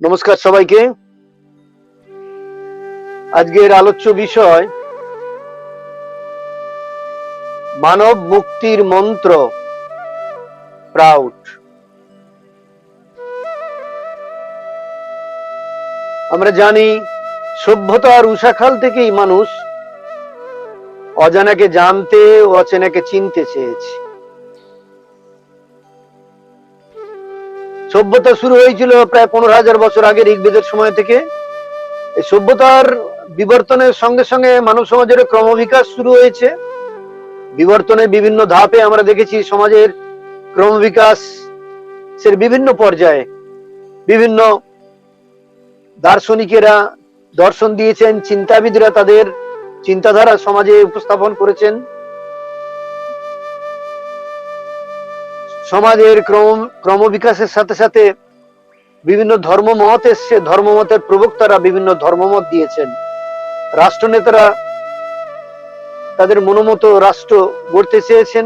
নমস্কার সবাইকে। আজকের আলোচ্য বিষয় মানব মুক্তির মন্ত্র প্রাউড। আমরা জানি সভ্যতার উষাকাল থেকেই মানুষ অজানাকে জানতে ও অচেনাকে চিনতে চেয়েছে। সভ্যতা শুরু হয়েছিল প্রায় 15,000 বছর আগে ঋগ্বেদের সময় থেকে। এই সভ্যতার বিবর্তনের সঙ্গে সঙ্গে মানব সমাজের ক্রমবিকাশ শুরু হয়েছে। বিবর্তনের বিভিন্ন ধাপে আমরা দেখেছি সমাজের ক্রমবিকাশের বিভিন্ন পর্যায়ে বিভিন্ন দার্শনিকেরা দর্শন দিয়েছেন, চিন্তাবিদরা তাদের চিন্তাধারা সমাজে উপস্থাপন করেছেন। সমাজের ক্রমবিকাশের সাথে সাথে বিভিন্ন ধর্মমত এসছে, ধর্মমতের প্রবক্তারা বিভিন্ন ধর্মমত দিয়েছেন। রাষ্ট্রনেতারা তাদের মনোমতো রাষ্ট্র গড়তে চেয়েছেন।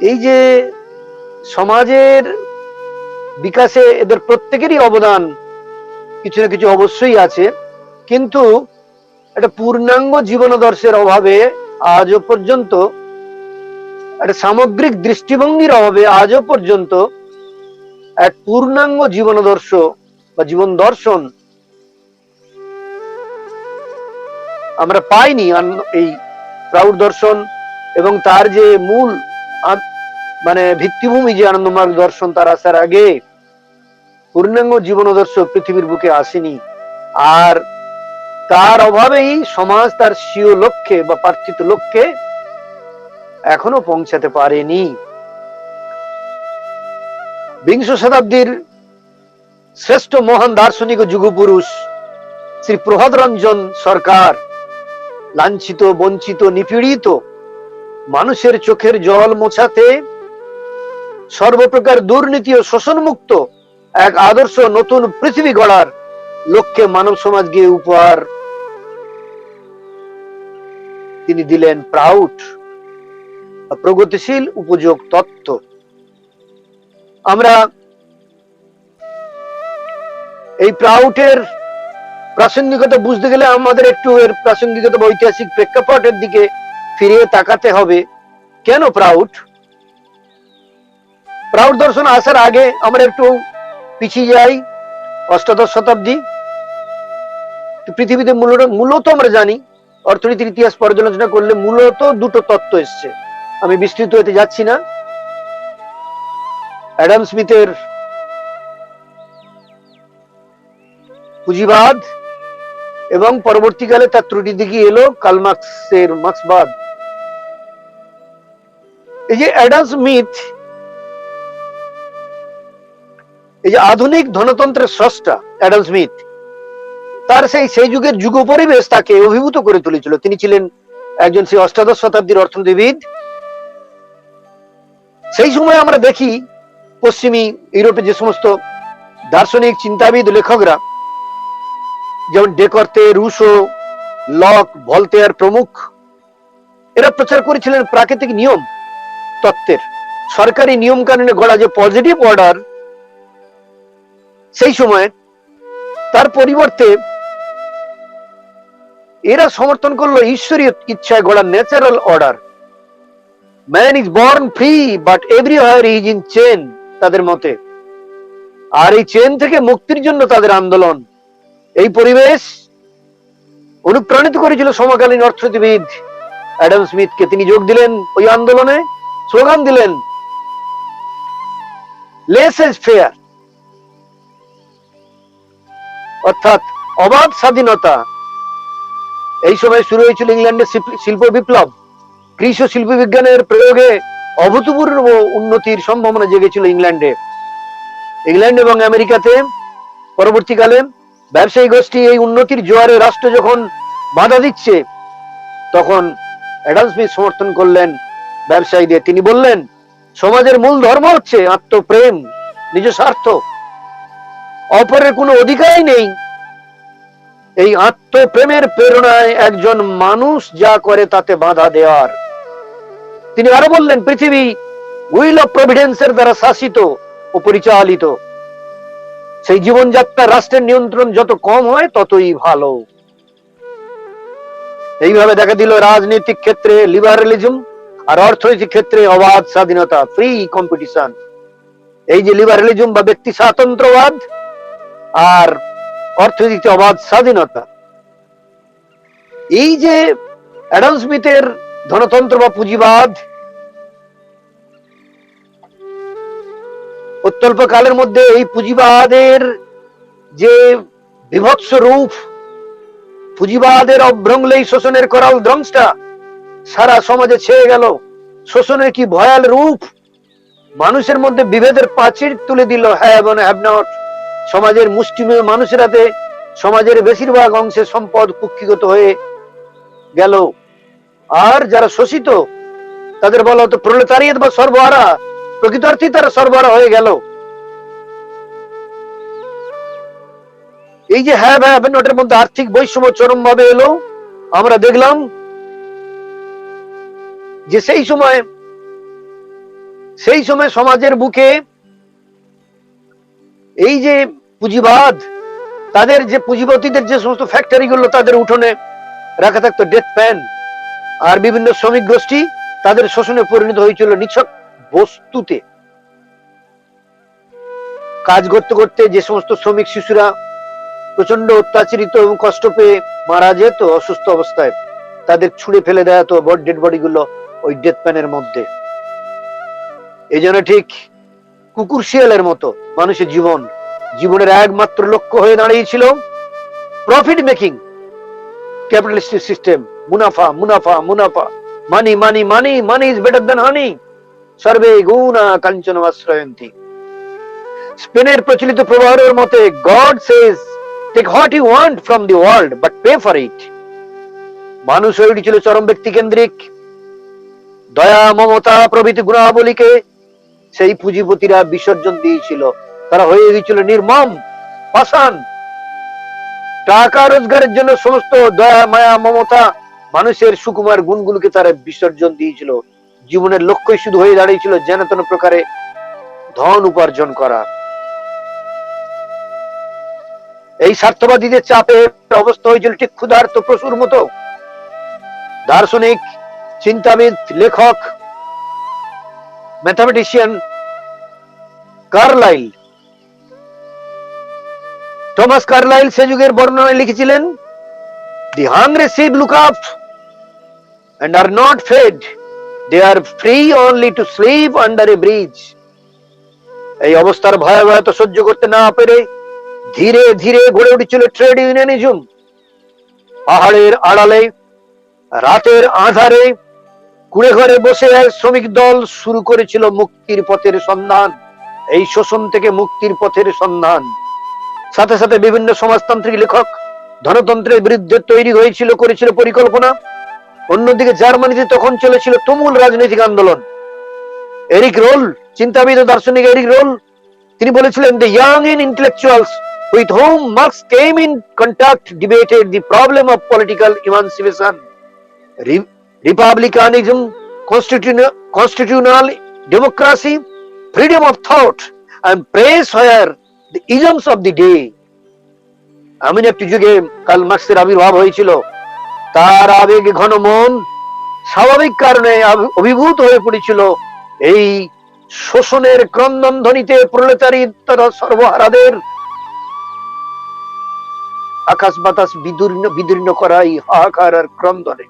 এই যে সমাজের বিকাশে এদের প্রত্যেকেরই অবদান কিছু না কিছু অবশ্যই আছে, কিন্তু একটা পূর্ণাঙ্গ জীবনাদর্শের অভাবে আজও পর্যন্ত, একটা সামগ্রিক দৃষ্টিভঙ্গির অভাবে আজও পর্যন্ত এক পূর্ণাঙ্গ জীবনাদর্শ বা জীবন দর্শন আমরা পাইনি। এই প্রাউড দর্শন এবং তার যে মূল ভিত্তিভূমি যে আনন্দমার্গ দর্শন, তার আসার আগে পূর্ণাঙ্গ জীবনাদর্শ পৃথিবীর বুকে আসেনি। আর তার অভাবেই সমাজ তার স্বীয় লক্ষ্যে বা প্রার্থিত লক্ষ্যে এখনো পৌঁছাতে পারেনি। বিংশ শতাব্দীর শ্রেষ্ঠ মহান দার্শনিক ও যুগপুরুষ শ্রী প্রহদ রঞ্জন সরকার লাঞ্ছিত, বঞ্চিত, নিপীড়িত মানুষের চোখের জল মোছাতে সর্বপ্রকার দুর্নীতি ও শোষণ মুক্ত এক আদর্শ নতুন পৃথিবী গড়ার লক্ষ্যে মানব সমাজকে উপহার তিনি দিলেন প্রাউড, প্রগতিশীল উপযোগ তত্ত্ব। আমরা এই প্রাউডের প্রাসঙ্গিকতা বুঝতে গেলে আমাদের একটু এর প্রাসঙ্গিকতা বা ঐতিহাসিক প্রেক্ষাপটের দিকে ফিরে তাকাতে হবে। কেন প্রাউড? প্রাউড দর্শন আসার আগে আমরা একটু পিছিয়ে যাই অষ্টাদশ শতাব্দী। পৃথিবীতে মূলত আমরা জানি অর্থনীতির ইতিহাস পর্যালোচনা করলে মূলত দুটো তত্ত্ব এসছে। আমি বিস্তৃত হতে যাচ্ছি না। অ্যাডাম স্মিথের পুঁজিবাদ এবং পরবর্তীকালে তার ত্রুটি দিকে এলো কার্ল মার্কসের মার্ক্সবাদ। এই যে অ্যাডাম স্মিথ, এই যে আধুনিক ধনতন্ত্রের স্রষ্টা অ্যাডাম স্মিথ, তার সেই যুগের যুগ পরিবেশ তাকে অভিভূত করে তুলেছিল। তিনি ছিলেন একজন সেই অষ্টাদশ শতাব্দীর অর্থনীতিবিদ। সেই সময় আমরা দেখি পশ্চিমী ইউরোপে যে সমস্ত দার্শনিক, চিন্তাবিদ, লেখকরা যেমন ডেকর্তে, রুশো, লক, ভলতেয়ার প্রমুখ, এরা প্রচার করেছিলেন প্রাকৃতিক নিয়ম তত্ত্বের। সরকারি নিয়ম কানুনে গড়া যে পজিটিভ অর্ডার, সেই সময় তার পরিবর্তে এরা সমর্থন করলো ঈশ্বরীয় ইচ্ছায় গড়া natural order. Man is born free but everywhere is in chain, তাদের মতে। আর এই চেন থেকে মুক্তির জন্য তাদের আন্দোলন। এই পরিবেশ অনুপ্রাণিত করেছিল সমকালীন অর্থনীতিবিদ অ্যাডাম স্মিথকে। তিনি যোগ দিলেন ওই আন্দোলনে, স্লোগান দিলেন লেস ইজ ফেয়ার, অর্থাৎ অবাধ স্বাধীনতা। এই সময় শুরু হয়েছিল ইংল্যান্ডের শিল্প বিপ্লব। কৃষি ও শিল্প বিজ্ঞানের প্রয়োগে অভূতপূর্ব উন্নতির সম্ভাবনা জেগেছিল ইংল্যান্ডে। ইংল্যান্ড এবং আমেরিকাতে পরবর্তীকালে ব্যবসায়ী গোষ্ঠী এই উন্নতির জোয়ারে রাষ্ট্র যখন বাধা দিচ্ছে, তখন অ্যাডাম স্মিথ সমর্থন করলেন ব্যবসায়ীদের। তিনি বললেন সমাজের মূল ধর্ম হচ্ছে আত্মপ্রেম, নিজ স্বার্থ, অপরের কোনো অধিকারই নেই। এই আত্মপ্রেমের প্রেরণায় একজন মানুষ যা করে তাতে বাধা দেওয়ার। তিনি আরো বললেন পৃথিবী হুইল অফ প্রভিডেন্সের দ্বারা শাসিত ও পরিচালিত। সেই জীবনযাত্রা রাষ্ট্রের নিয়ন্ত্রণ যত কম হয় ততই ভালো। এইভাবে দেখা দিল রাজনৈতিক ক্ষেত্রে লিবারালিজম আর অর্থনৈতিক ক্ষেত্রে অবাধ স্বাধীনতা, ফ্রি কম্পিটিশন। এই যে লিবারালিজম বা ব্যক্তি স্বাতন্ত্র্যবাদ আর অর্থনীতিতে অবাধ স্বাধীনতা, এই যে অ্যাডাম স্মিথের ধনতন্ত্র বা পুঁজিবাদ অত্যল্প কালের মধ্যে এই পুঁজিবাদের যে বিভৎস রূপ, পুঁজিবাদের অভ্রংলেই শোষণের করাল ধ্বংসটা সারা সমাজে ছেয়ে গেল। শোষণের কি ভয়াল রূপ, মানুষের মধ্যে বিভেদের প্রাচীর তুলে দিল, হ্যাভ এবং হ্যাভ নট। সমাজের মুষ্টিমেয় মানুষের হাতে সমাজের বেশিরভাগ অংশে সম্পদ কুক্ষিগত হয়ে গেল, আর যারা শোষিত তাদের বলা হতো প্রলেতারিয়েত বা সর্বহারা, প্রকৃতার্থে তারা সর্বহারা হয়ে গেল। এই যে হ্যাভ হ্যাভ নটের মধ্যে আর্থিক বৈষম্য চরম ভাবে এলো। আমরা দেখলাম যে সেই সময় সমাজের বুকে এই যে পুঁজিবাদ, তাদের যে পুঁজিপতিদের যে সমস্ত ফ্যাক্টরি গুলো তাদের উঠোনে রাখা থাকতো ডেথ প্যান, আর বিভিন্ন শ্রমিক গোষ্ঠী তাদের শোষণে পরিণত হয়েছিল নিছক বস্তুতে। কাজ করতে করতে যে সমস্ত শ্রমিক শিশুরা প্রচন্ড অত্যাচারিত এবং কষ্ট পেয়ে মারা যেত অসুস্থ অবস্থায়, তাদের ছুঁড়ে ফেলে দেওয়া হতো ডেড বডি গুলো ওই ডেথ প্যানের মধ্যে। এই জন্য ঠিক কুকুর শিয়ালের মতো মানুষের জীবনের একমাত্র লক্ষ্য হয়ে দাঁড়িয়েছিল প্রফিট মেকিং, ক্যাপিটালিস্টিক সিস্টেম, মুনাফা মুনাফা মুনাফা, money money money, money is better than honey, সর্বে গুণা কাঞ্চন আশ্রয়ন্তী। স্পেনের প্রচলিত প্রবাহের মতে God says take what you want from the world but pay for it. মানুষ হয়ে উঠেছিল চরম ব্যক্তি কেন্দ্রিক, দয়া মমতা প্রভৃতি গুণাবলীকে সেই পুঁজিপতিরা বিসর্জন দিয়েছিল। তারা হয়ে গিয়েছিল নির্মম, পাষাণ। টাকা রোজগারের জন্য সমস্ত দয়া মায়া মমতা, মানুষের সুকুমার গুণগুলোকে তারা বিসর্জন দিয়েছিল। জীবনের লক্ষ্যই শুধু হয়ে দাঁড়িয়েছিল যেন তেন প্রকারে ধন উপার্জন করা। এই স্বার্থবাদীদের চাপে অবস্থা হয়েছিল ঠিক ক্ষুধার্ত পশুর মতো। দার্শনিক, চিন্তাবিদ, লেখক, ম্যাথামেটিশিয়ান কার্লাইল, টমাস কার্লাইল সে যুগের বর্ণনায় লিখেছিলেন, দি hungry sheep look up and are not fed, they are free only to sleep under a bridge। এই অবস্থার ভয়াবহতা সহ্য করতে না পেরে ধীরে ধীরে গড়ে উঠেছিল ট্রেড ইউনিয়নিজম। পাহাড়ের আড়ালে রাতের আঁধারে কুড়ে ঘরে বসে শ্রমিক দল শুরু করেছিল মুক্তির পথের সন্ধান, এই শোষণ থেকে মুক্তির পথের সন্ধান। সাথে সাথে বিভিন্ন সমাজতান্ত্রিক লেখক ধনতন্ত্রের বিরুদ্ধে করেছিল পরিকল্পনা। অন্যদিকে জার্মানিতে তখন চলেছিল তুমুল রাজনৈতিক আন্দোলন। এরিক রোল, চিন্তাবিদ ও দার্শনিক এরিক রোল, তিনি বলেছিলেন, the young intellectuals with whom Marx came in contact debated the problem of political emancipation, republicanism, constitutional democracy, freedom of thought, and praise were the isms of the day। এমন একটি যুগে curl মার্ক্সের আবির্ভাব হয়েছিল। তার আবেগে ঘন মন স্বাভাবিক কারণে অভিভূত হয়ে পড়েছিল এই শোষণের ক্রন্দন ধ্বনিতে, প্রলেতারির তথা সর্বহারাদের আকাশ বাতাস বিদীর্ণ করা এই হাহাকার আর ক্রন্দনে।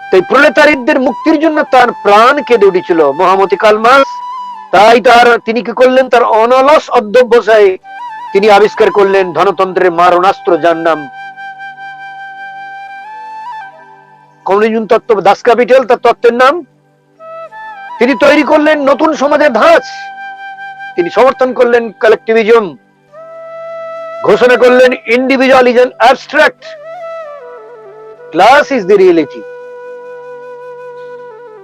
তাই প্রলেতারিদের মুক্তির জন্য তার প্রাণ কেঁদে উঠেছিল মহামতি কার্ল মার্ক্স। তাই তিনি কি করলেন, তার অনলস অধ্যবসায়ে তিনি আবিষ্কার করলেন ধনতন্ত্রের মারণাস্ত্র, যার নাম কমিউনিজম তত্ত্ব, দাস ক্যাপিটাল তার তত্ত্বের নাম। তিনি তৈরি করলেন নতুন সমাজের ধাঁচ, তিনি সমর্থন করলেন কালেকটিভিজম, ঘোষণা করলেন individual is an abstract, class is the reality.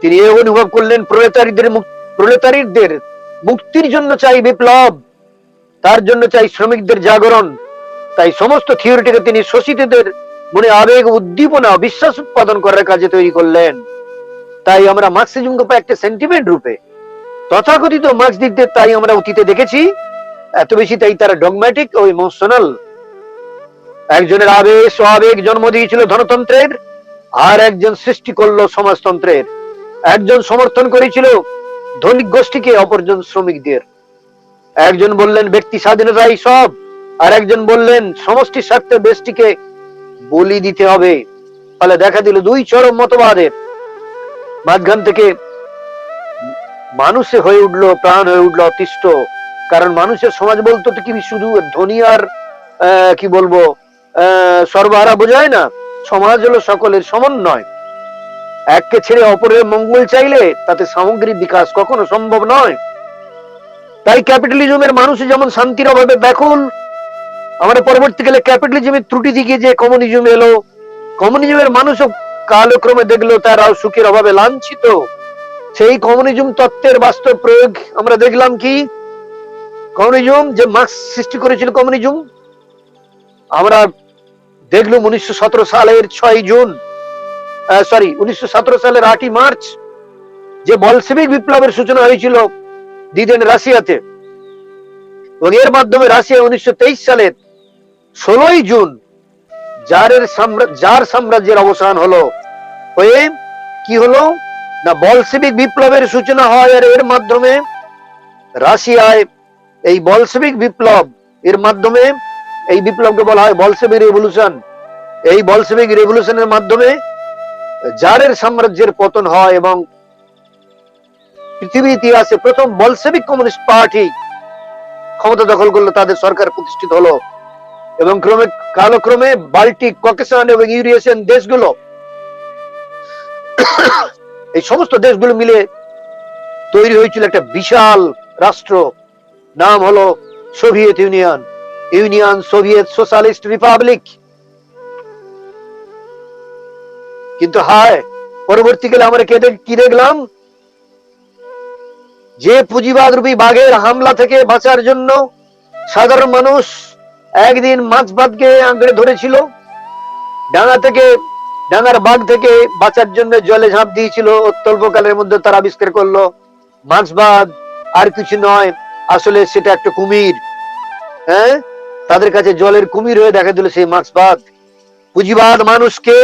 তিনি এ অনুভব করলেন প্রলেতারিদের মুক্তির জন্য চাই বিপ্লব, তার জন্য চাই শ্রমিকদের জাগরণ। তাই সমস্ত থিওরিটিকে তিনি শোষিতদের মনে আবেগ, উদ্দীপনা, বিশ্বাস উৎপাদন করার কাজে তৈরি করলেন। তাই আমরা মার্ক্সিজমকে একটা সেন্টিমেন্ট রূপে, তথাকথিত মার্ক্সবাদীদের তাই আমরা অতীতে দেখেছি এত বেশি তাই তারা ডগম্যাটিক ও ইমোশনাল। একজনের আবেশ ও আবেগ জন্ম দিয়েছিল ধনতন্ত্রের, আর একজন সৃষ্টি করলো সমাজতন্ত্রের। একজন সমর্থন করেছিল ধনিক গোষ্ঠীকে, অপরজন শ্রমিকদের। একজন বললেন ব্যক্তি স্বাধীনতাই সব, আর একজন বললেন সমষ্টির স্বার্থে দেশটিকে বলি দিতে হবে। ফলে দেখা দিল দুই চরম মতবাদের মাঝখান থেকে মানুষে হয়ে উঠলো, প্রাণ হয়ে উঠলো অতিষ্ঠ। কারণ মানুষের সমাজ বলতো তো কি শুধু ধনী আর কি বলবো সর্বহারা বোঝায় না। সমাজ হলো সকলের সমন্বয়। এককে ছেড়ে অপরের মঙ্গল চাইলে তাতে সামগ্রিক বিকাশ কখনো সম্ভব নয়। তাই ক্যাপিটালিজমের মানুষ যেমন শান্তির অভাবে ব্যাকুল, আমরা পরবর্তীকালে ক্যাপিটালিজমের ত্রুটি দিকে যে কমিউনিজম এলো, কমিউনিজমের মানুষও কালক্রমে দেখলো তারাও সুখের অভাবে লাঞ্ছিত। সেই কমিউনিজম তত্ত্বের বাস্তব প্রয়োগ আমরা দেখলাম কি, কমিউনিজম যে মার্ক্স সৃষ্টি করেছিল কমিউনিজম, আমরা দেখলাম 1917 সালের 6 জুন, 1917 সালের 8 মার্চ যে বলশেভিক বিপ্লবের সূচনা হয়েছিল দিদেন রাশিয়াতে, এবং এর মাধ্যমে রাশিয়া 1923 সালের 16 জুন জার সাম্রাজ্যের অবসান হলো। হয়ে কি হলো না, বলশেভিক বিপ্লবের সূচনা হয়। আর এর মাধ্যমে রাশিয়ায় এই বলশেভিক বিপ্লব, এর মাধ্যমে এই বিপ্লবকে বলা হয় বলশেভিক রেভলিউশন। এই বলশেভিক রেভলিউশনের মাধ্যমে জারের সাম্রাজ্যের পতন হয় এবং পৃথিবীর ইতিহাসে প্রথম বলশেভিক কমিউনিস্ট পার্টি ক্ষমতা দখল করলো, তাদের সরকার প্রতিষ্ঠিত হলো। এবং কালক্রমে বাল্টিক, ককেশান এবং ইউরেশিয়ান দেশগুলো, এই সমস্ত দেশগুলো মিলে তৈরি হয়েছিল একটা বিশাল রাষ্ট্র, নাম হলো Soviet union, union Soviet socialist Republic. কিন্তু হায়, পরবর্তীকালে আমরা কি দেখলাম, যে পুঁজিবাদ রূপী বাঘের হামলা থেকে বাঁচার জন্য সাধারণ মানুষ একদিন মাছবাদকে আঁকড়ে ধরেছিল, ডাঙার বাঘ থেকে বাঁচার জন্য জলে ঝাঁপ দিয়েছিল। অত্যল্পকালের মধ্যে তারা আবিষ্কার করলো মাছবাদ আর কিছু নয়, আসলে সেটা একটা কুমির। হ্যাঁ, তাদের কাছে জলের কুমির হয়ে দেখা দিল সেই মাছবাদ। পুঁজিবাদ মানুষকে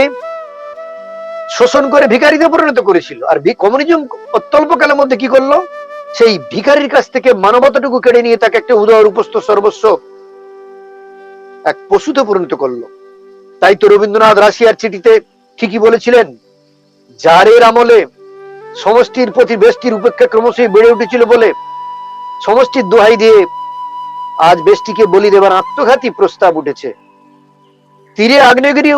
শোষণ করে ভিখারিতে পরিণত করেছিল। আর কমিউনিজম অত্যল্পকালের মধ্যে কি করলো, সেই ভিখারির কাছ থেকে মানবতাটুকু কেড়ে নিয়ে তাকে একটা উদর উপস্থ সর্বস্ব এক পশুতে পরিণত করলো। তাই তো রবীন্দ্রনাথ রাশিয়ার চিঠিতে ঠিকই বলেছিলেন, জারের আমলে সমষ্টির প্রতি ব্যষ্টির উপেক্ষা ক্রমশই বেড়ে উঠেছিল বলে সমষ্টির দোহাই দিয়ে আজ ব্যষ্টিকে বলি দেবার আত্মঘাতী প্রস্তাব উঠেছে। তীরে আগ্নেয়গিরি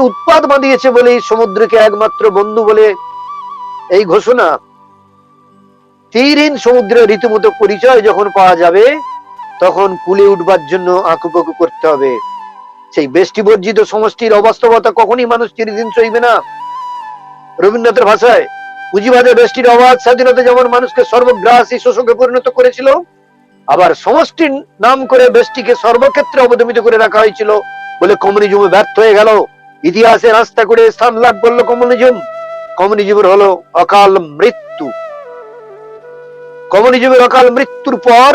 উৎপাত বাঁধিয়েছে বলে সমুদ্রকে একমাত্র বন্ধু বলে এই ঘোষণা। তীরহীন সমুদ্রের রীতিমতো পরিচয় যখন পাওয়া যাবে, তখন কুলে উঠবার জন্য আঁকুপাকু করতে হবে। সেই বেষ্টি বর্জিত সমষ্টির অবাস্তবতা কখনই মানুষ চিরদিন সইবে না। রবীন্দ্রনাথের ভাষায়, পুঁজিবাদে বেষ্টির অবাধ স্বাধীনতা যেমন মানুষকে সর্বগ্রাসী শোষকে পরিণত করেছিল, আবার সমষ্টির নাম করে বেষ্টিকে সর্বক্ষেত্রে অবদমিত করে রাখা হয়েছিল বলে কমিউনিজম ব্যর্থ হয়ে গেল। ইতিহাসে রাস্তা করে স্থান লাভ করলো কমিউনিজম। কমিউনিজমের হলো অকাল মৃত্যু। কমিউনিজমের অকাল মৃত্যুর পর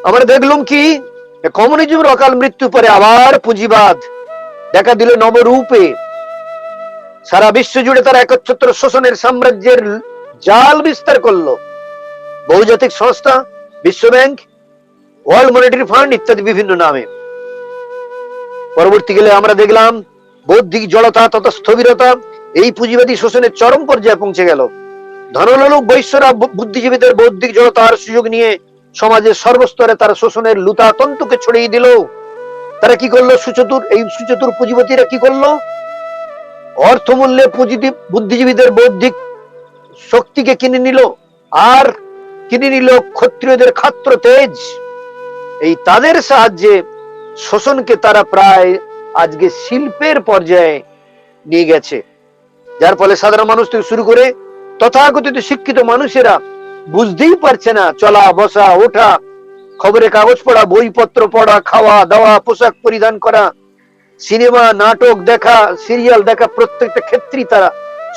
আমরা দেখলাম কি, কমিউনিজমের অকাল মৃত্যু পরে আবার পুঁজিবাদ দেখা দিল নবরূপে। সারা বিশ্ব জুড়ে তারা একচ্ছত্র শোষণের সাম্রাজ্যের জাল বিস্তার করলো। বহুজাতিক সংস্থা, বিশ্ব ব্যাংক, ওয়ার্ল্ড মনিটারি ফান্ড ইত্যাদি বিভিন্ন নামে। পরবর্তীকালে আমরা দেখলাম বৌদ্ধিক জড়তা তথা স্থবিরতা এই পুঁজিবাদী শোষণের চরম পর্যায়ে পৌঁছে গেল। ধনলোলুপ বৈশ্যরা বুদ্ধিজীবীদের বৌদ্ধিক জড়তার সুযোগ নিয়ে সমাজের সর্বস্তরে তারা শোষণের লুতা তন্তুকে ছড়িয়ে দিল। তারা কি করলো, সুচতুর পুঁজিপতিরা কি করলো, অর্থমূল্যে বুদ্ধিজীবীদের বৌদ্ধিক শক্তিকে কিনে নিল, আর কিনে নিল ক্ষত্রিয়দের খাত্র তেজ। এই তাদের সাহায্যে শোষণকে তারা প্রায় আজকে শিল্পের পর্যায়ে নিয়ে গেছে, যার ফলে সাধারণ মানুষ থেকে শুরু করে তথাকথিত শিক্ষিত মানুষেরা বুঝতেই পারছে না চলা বসা ওঠা খবরের কাগজ পড়া, বইপত্র পড়া, খাওয়া দাওয়া, পোশাক পরিধান করা, সিনেমা নাটক দেখা, সিরিয়াল দেখা, প্রত্যেকটা ক্ষেত্রেই তারা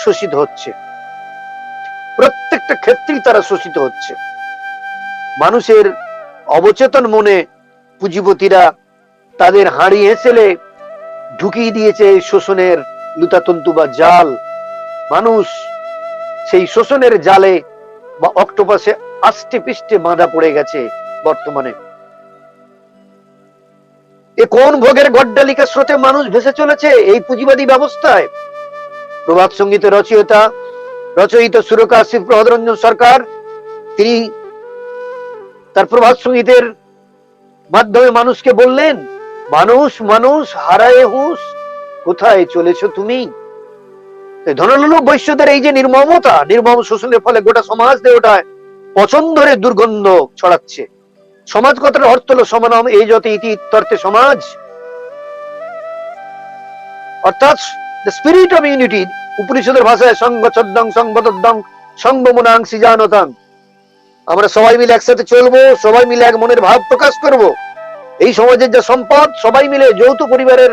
শোষিত হচ্ছে। প্রত্যেকটা ক্ষেত্রেই তারা শোষিত হচ্ছে। মানুষের অবচেতন মনে পুঁজিপতিরা তাদের হাঁড়ি হেসেলে ঢুকিয়ে দিয়েছে এই শোষণের লুতাতন্তু বা জাল। মানুষ সেই শোষণের জালে বা অক্টোপাসে আষ্টে পিষ্টে বাঁধা পড়ে গেছে বর্তমানে। এ কোন ভোগের গড্ডালিকা স্রোতে মানুষ ভেসে চলেছে এই পুঁজিবাদী ব্যবস্থায়। প্রভাত সঙ্গীতের রচয়িত সুরকার শ্রী প্রভাত রঞ্জন সরকার, তিনি তার প্রভাত সঙ্গীতের মাধ্যমে মানুষকে বললেন, মানুষ মানুষ হারায়ে হুঁশ, কোথায় চলেছ তুমি। ধনলোক বৈশ্যদের এই যে নির্মমতা, নির্মম শোষণের ফলে গোটা সমাজ দেহটায় পচন ধরে দুর্গন্ধ ছড়াচ্ছে। সমাজ কথার অর্থ হলো সমানম এই যতে ইতি ইত্যর্থে সমাজ, অর্থাৎ দ্য স্পিরিট অফ ইউনিটি। উপনিষদের ভাষায় সংগচ্ছদ্দং সংবদ্ধং সংবমনাং সৃজানতাং। আমরা সবাই মিলে একসাথে চলবো, সবাই মিলে এক মনের ভাব প্রকাশ করব। এই সমাজের যে সম্পদ সবাই মিলে যৌথ পরিবারের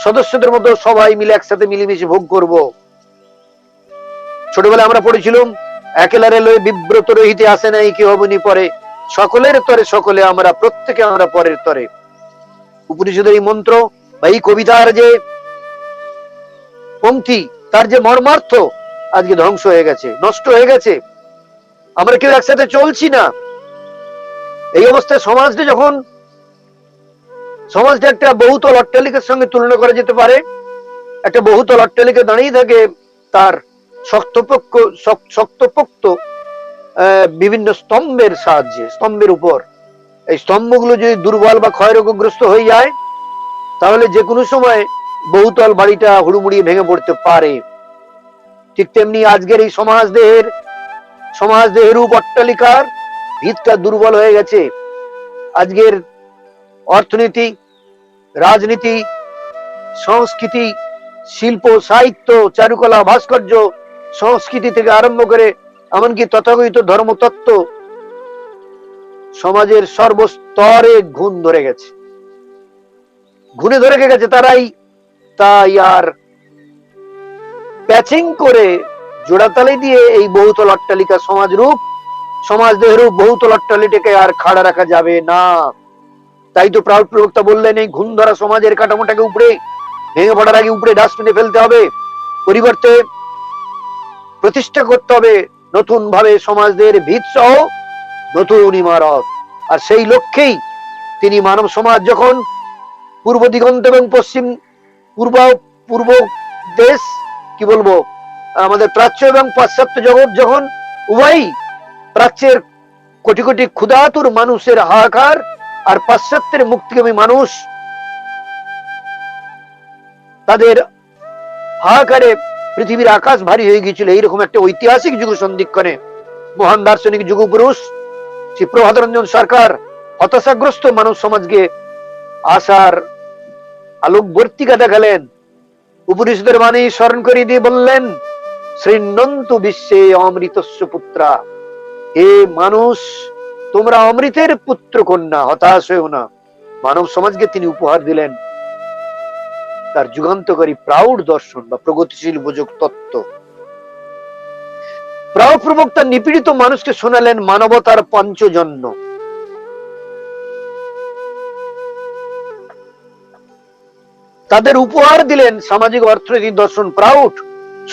সদস্যদের মতো সবাই মিলে একসাথে মিলেমিশে ভোগ করব। ছোটবেলায় আমরা পড়েছিলাম, একেলারে লয়ে বিব্রত রহিতে আসে নাই কি হবনি পরে, সকলের তরে সকলে আমরা, প্রত্যেকে আমরা পরের তরে। উপনিষদের এই মন্ত্র বা এই কবিতার যে পংক্তি, তার যে মর্মার্থ আজকে ধ্বংস হয়ে গেছে, নষ্ট হয়ে গেছে। আমরা কেউ একসাথে চলছি না। এই অবস্থায় সমাজটা একটা বহুতল অট্টালিকার সঙ্গে তুলনা করা যেতে পারে। একটা বহুতল অট্টালিকা দাঁড়িয়ে থাকে তার শক্তপোক্ত বিভিন্ন স্তম্ভের সাহায্যে, স্তম্ভের উপর। এই স্তম্ভগুলো যদি দুর্বল বা ক্ষয় রোগগ্রস্ত হয়ে যায়, তাহলে যে কোনো সময় বহুতল বাড়িটা হুড়ুমুড়িয়ে ভেঙে পড়তে পারে। ঠিক তেমনি আজকের এই সমাজ দেহের রূপ অট্টালিকার ভিতটা দুর্বল হয়ে গেছে। আজকের অর্থনীতি, রাজনীতি, সংস্কৃতি, শিল্প, সাহিত্য, চারুকলা, ভাস্কর্য, সংস্কৃতি থেকে আরম্ভ করে এমনকি তথাকথিত ধর্মতত্ত্ব সমাজের সর্বস্তরে ঘুণে ধরে গেছে। তাই আর প্যাচিং করে জোড়াতালি দিয়ে এই বহুতল অট্টালিকা সমাজ দেহের বহুতল অট্টালিকাকে আর খাড়া রাখা যাবে না। তাই তো প্রাউড প্রবক্তা বললেন, এই ঘুণ ধরা সমাজের কাঠামোটাকে উপড়ে ভেঙে পড়ার আগে উপড়ে ডাস্টবিনে ফেলতে হবে, পরিবর্তে প্রতিষ্ঠা করতে হবে নতুন ভাবে সমাজের ভিত সহ নতুন ইমারত। আর সেই লক্ষ্যেই তিনি মানব সমাজ যখন পূর্ব দিগন্ত এবং পূর্ব দেশ, কি বলবো, আমাদের প্রাচ্য এবং পাশ্চাত্য জগৎ যখন উভয়ই, প্রাচ্যের কোটি কোটি ক্ষুধাতুর মানুষের হাহাকার আর পাশ্চাত্যের মুক্তিগামী মানুষ তাদের হাহাকারে পৃথিবীর আকাশ ভারী হয়ে গিয়েছিল। এইরকম একটা ঐতিহাসিক যুগ সন্ধিক্ষণে মহান দার্শনিক যুগপুরুষ শ্রী প্রভাত রঞ্জন সরকার হতাশাগ্রস্ত মানব সমাজকে আশার আলোকবর্তিকা দেখালেন। উপনিষদের বাণী স্মরণ করে দিয়ে বললেন, শৃণ্বন্তু বিশ্বে অমৃতস্য পুত্রা। হে মানুষ, তোমরা অমৃতের পুত্র কন্যা, হতাশ হয়েও না। মানব সমাজকে তিনি উপহার দিলেন তার যুগান্তকারী প্রাউড দর্শন বা প্রগতিশীল উপযোগ তত্ত্ব। প্রাউড প্রবক্তা নিপীড়িত মানুষকে শোনালেন মানবতার পঞ্চজন্য। তাদের উপহার দিলেন সামাজিক অর্থনৈতিক দর্শন প্রাউড।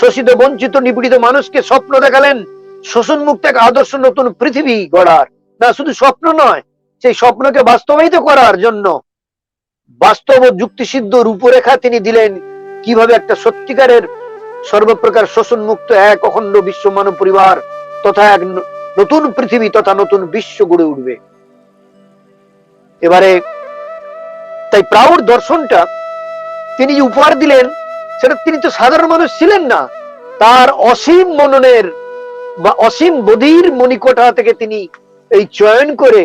শোষিত, বঞ্চিত, নিপীড়িত মানুষকে স্বপ্ন দেখালেন শোষণ মুক্ত এক আদর্শ নতুন পৃথিবী গড়ার। না, শুধু স্বপ্ন নয়, সেই স্বপ্নকে বাস্তবায়িত করার জন্য বাস্তব ও যুক্তিসিদ্ধ রূপরেখা তিনি দিলেন, কিভাবে একটা সত্যিকারের সর্বপ্রকার শোষণ মুক্ত এক অখণ্ড বিশ্ব মানব পরিবার তথা এক নতুন পৃথিবী তথা নতুন বিশ্ব গড়ে উঠবে। এবারে তাই প্রাউড দর্শনটা তিনি যে উপহার দিলেন, সেটা তিনি তো সাধারণ মানুষ ছিলেন না, তার অসীম মননের বা অসীম বোধির মণিকোঠা থেকে তিনি এই চয়ন করে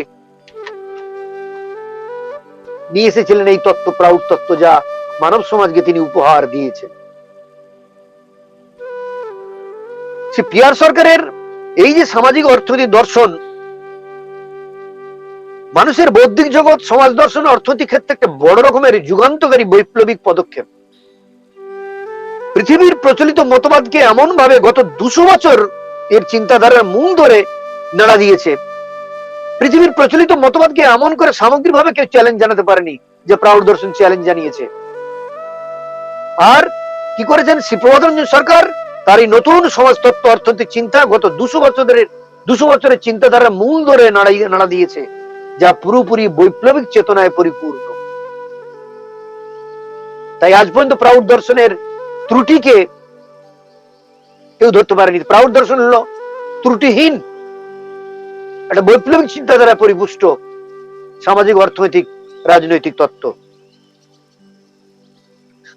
নিয়ে এসেছিলেন এই তত্ত্ব, প্রাউড তত্ত্ব, যা মানব সমাজকে তিনি উপহার দিয়েছেন। শ্রী পিয়ার সরকারের এই যে সামাজিক অর্থনৈতিক দর্শন, মানুষের বৌদ্ধিক জগৎ, সমাজ দর্শন, অর্থনৈতিক ক্ষেত্রে একটা বড় রকমের যুগান্তকারী বৈপ্লবিক পদক্ষেপ। পৃথিবীর প্রচলিত মতবাদকে এমন ভাবে গত 200 বছর এর চিন্তাধারার মূল ধরে নাড়া দিয়েছে। পৃথিবীর প্রচলিত মতবাদকে এমন করে সামগ্রিকভাবে কেউ চ্যালেঞ্জ জানাতে পারেনি যে প্রাউড দর্শন চ্যালেঞ্জ জানিয়েছে। আর কি করেছেন শ্রীপ্রভাতরঞ্জন সরকার? তার এই নতুন সমাজতত্ত্ব, অর্থনৈতিক চিন্তা গত 200 বছরের চিন্তাধারার মূল ধরে নাড়া দিয়েছে, যা পুরোপুরি বৈপ্লবিক চেতনায় পরিপূর্ণ। তাই আজ পর্যন্ত প্রাউড দর্শনের ত্রুটিকে কেউ ধরতে পারেনি। প্রাউড দর্শন হলো ত্রুটিহীন একটা বৈপ্লবিক চিন্তাধারা পরিপুষ্ট সামাজিক, অর্থনৈতিক, রাজনৈতিক তত্ত্ব।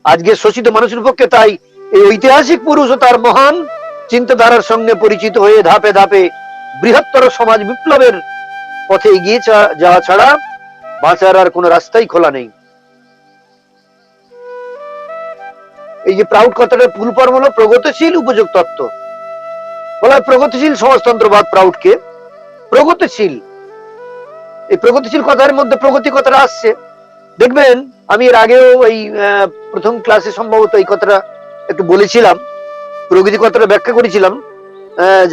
আজকে শোষিত মানুষের পক্ষে তাই এই ঐতিহাসিক পুরুষ ও তার মহান চিন্তাধারার সঙ্গে পরিচিত হয়ে ধাপে ধাপে বৃহত্তর সমাজ বিপ্লবের পথে এগিয়ে যাওয়া ছাড়া বাঁচার আর কোনো রাস্তাই খোলা নেই। এই যে প্রাউড কথাটার ফুল ফর্ম হলো প্রগতিশীল উপযোগ তত্ত্ব। বলা হয় প্রগতিশীল সমাজতন্ত্রবাদ প্রাউডকে। প্রগতিশীল, এই প্রগতিশীল কথার মধ্যে প্রগতি কথাটা আসছে। দেখবেন আমি এর আগেও এই প্রথম ক্লাসে সম্ভবত এই কথাটা একটু বলেছিলাম, প্রগতি কথাটা ব্যাখ্যা করেছিলাম।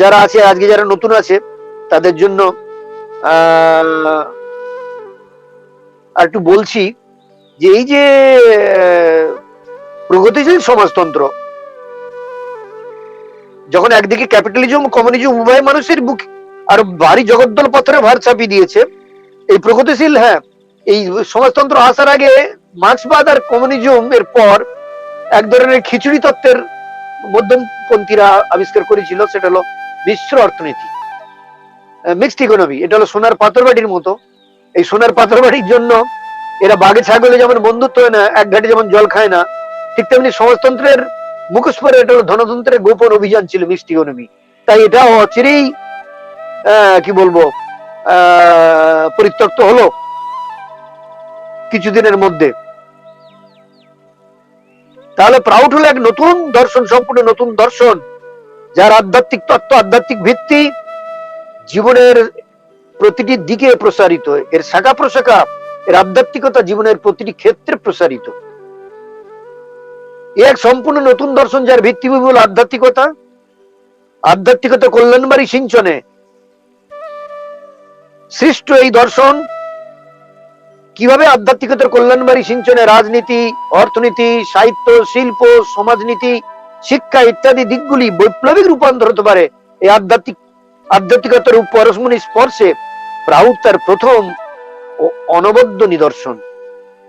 যারা আছে আজকে, যারা নতুন আছে তাদের জন্য আর একটু বলছি যে এই যে প্রগতিশীল সমাজতন্ত্র, যখন একদিকে ক্যাপিটালিজম, কমিউনিজম উভয় মানুষের বুক আর ভারী জগদ্দল পথরে ভার চাপিয়ে দিয়েছে, এই প্রগতিশীল এই সমাজতন্ত্র আসার আগে মার্ক্সবাদ আর কমিউনিজম এর পর এক ধরনের খিচুড়ি তত্ত্বের মধ্যমপন্থীরা আবিষ্কার করেছিল, সেটা হলো মিশ্র অর্থনীতি, মিক্সড ইকোনমি। এটা হলো সোনার পাথরবাড়ির মতো। এই সোনার পাথরবাড়ির জন্য এরা বাঘে ছাগলে যেমন বন্ধুত্ব হয় না, এক ঘাটে যেমন জল খায় না, ঠিক তেমনি সমাজতন্ত্রের মুখোশ পরে এটা হলো ধনতন্ত্রের গোপন অভিযান ছিল মিক্সড ইকোনমি। তাই এটা অচিরেই কি বলবো পরিত্যক্ত হলো কিছুদিনের মধ্যে। তাহলে প্রাউড হলো এক নতুন দর্শন, সম্পূর্ণ নতুন দর্শন, যার আধ্যাত্মিক তত্ত্ব, আধ্যাত্মিক ভিত্তি জীবনের প্রতিটি দিকে প্রসারিত, এর শাখা প্রশাখা, এর আধ্যাত্মিকতা জীবনের প্রতিটি ক্ষেত্রে প্রসারিত। এক সম্পূর্ণ নতুন দর্শন, যার ভিত্তিভূমি হল আধ্যাত্মিকতা। আধ্যাত্মিকতা কল্যাণবাড়ী সিঞ্চনে সৃষ্ট এই দর্শন কিভাবে আধ্যাত্মিকতার কল্যাণবাড়ী সিঞ্চনে রাজনীতি, অর্থনীতি, সাহিত্য, শিল্প, সমাজনীতি, শিক্ষা ইত্যাদি দিকগুলি বৈপ্লবিক রূপান্তর হতে পারে, এই আধ্যাত্মিকতার পরশমণি স্পর্শে প্রাউড তার প্রথম ও অনবদ্য নিদর্শন।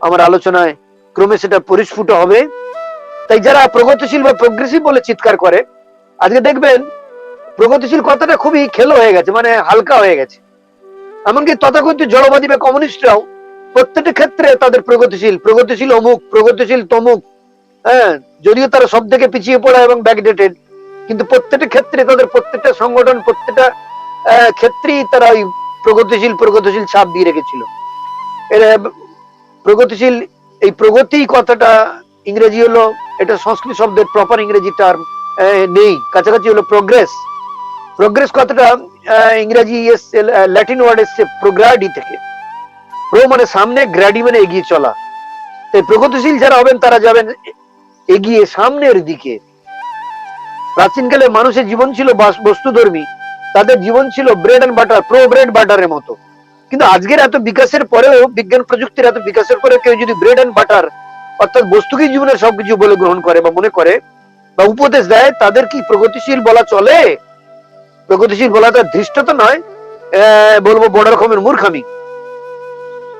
আমার আলোচনায় ক্রমে সেটা পরিস্ফুট হবে। তাই যারা প্রগতিশীল বা প্রোগ্রেসিভ বলে চিৎকার করে, আজকে দেখবেন প্রগতিশীল কথাটা খুবই খেলো হয়ে গেছে, মানে হালকা হয়ে গেছে। এমনকি তথাকথিত জড়বাদী বা কমিউনিস্টরাও প্রত্যেকটা ক্ষেত্রে তাদের প্রগতিশীল অমুক, প্রগতিশীল তমুক, যদিও তারা সব থেকে পিছিয়ে পড়া এবং ব্যাকডেটেড, কিন্তু প্রত্যেকটা ক্ষেত্রে তাদের প্রত্যেকটা সংগঠন, প্রত্যেকটা ক্ষেত্রেই তারা ওই প্রগতিশীল ছাপ দিয়ে রেখেছিল। এর প্রগতিশীল, এই প্রগতি কথাটা ইংরেজি হলো, এটা সংস্কৃত শব্দের প্রপার ইংরেজি টার্ম নেই, কাছাকাছি হলো প্রোগ্রেস। প্রোগ্রেস কথাটা ইংরেজি ল্যাটিন ওয়ার্ড এসছে প্রোগ্রাডি থেকে। প্রো মানে সামনে, গ্রাডি মানে এগিয়ে চলা। তাই প্রগতিশীল যারা হবেন তারা যাবেন এগিয়ে সামনের দিকে। প্রাচীনকালে মানুষের জীবন ছিল বস্তুধর্মী, তাদের জীবন ছিল bread and butter, pro bread বাটারের মতো। কিন্তু আজকের এত বিকাশের পরেও, বিজ্ঞান প্রযুক্তির এত বিকাশের পরে কেউ যদি ব্রেড এন্ড বাটার অর্থাৎ বস্তুকে জীবনের সবকিছু বলে গ্রহণ করে বা মনে করে বা উপদেশ দেয়, তাদের কি প্রগতিশীল বলা চলে? প্রগতিশীল বলাটা ধৃষ্টতা নয়, বলবো বড় রকমের মূর্খামি।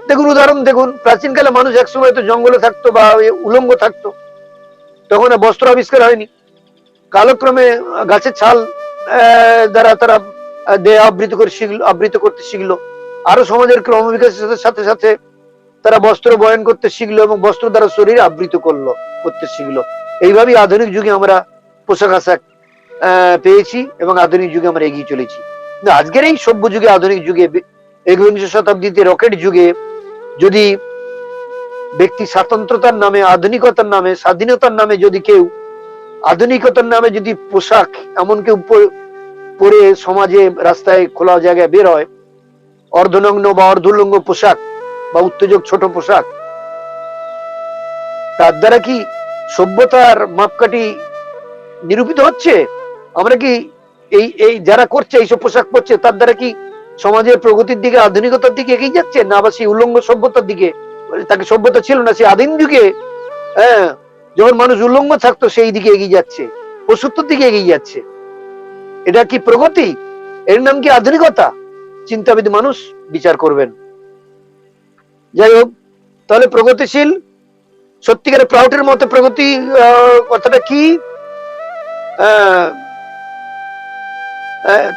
দেখুন উদাহরণ দেখুন, প্রাচীনকালে মানুষ একসময় তো জঙ্গলে থাকতো বা উলঙ্গ থাকতো, তখন বস্ত্র আবিষ্কার হয়নি। কালক্রমে গাছের ছাল দ্বারা তারা দেহ আবৃত করতে শিখলো। আরো সমাজের ক্রমবিকাশের সাথে সাথে তারা বস্ত্র বয়ন করতে শিখলো এবং বস্ত্র দ্বারা শরীর আবৃত করতে শিখলো। এইভাবেই আধুনিক যুগে আমরা পোশাক আশাক পেয়েছি এবং আধুনিক যুগে আমরা এগিয়ে চলেছি। আজকের এই সভ্য যুগে, আধুনিক যুগে, 21 শতাব্দীতে রকেট যুগে যদি ব্যক্তি স্বাতন্ত্রতার নামে, আধুনিকতার নামে, স্বাধীনতার নামে যদি কেউ আধুনিকতার নামে যদি পোশাক এমন কেউ পরে সমাজে রাস্তায় খোলা জায়গায় বের হয়, অর্ধনগ্ন বা অর্ধলঙ্গ পোশাক বা উত্তেজক ছোট পোশাক, তার দ্বারা কি সভ্যতার মাপকাঠি নিরূপিত হচ্ছে? আমরা কি এই এই যারা করছে এইসব পোশাক পরছে তার দ্বারা কি সমাজের প্রগতির দিকে, আধুনিকতার দিকে এগিয়ে যাচ্ছে? না আবার সেই উল্লঙ্গ সভ্যতার দিকে, তাকে সভ্যতা ছিল না, সেই আদিম যুগে হ্যাঁ যখন মানুষ উল্লঙ্গ থাকতো সেই দিকে এগিয়ে যাচ্ছে, পশুত্বর দিকে এগিয়ে যাচ্ছে? এটা কি প্রগতি? এর নাম কি আধুনিকতা? চিন্তাবিদ মানুষ বিচার করবেন। যাই হোক, তাহলে প্রগতিশীল, সত্যিকারের প্রাউটের মতে প্রগতি কথাটা কি?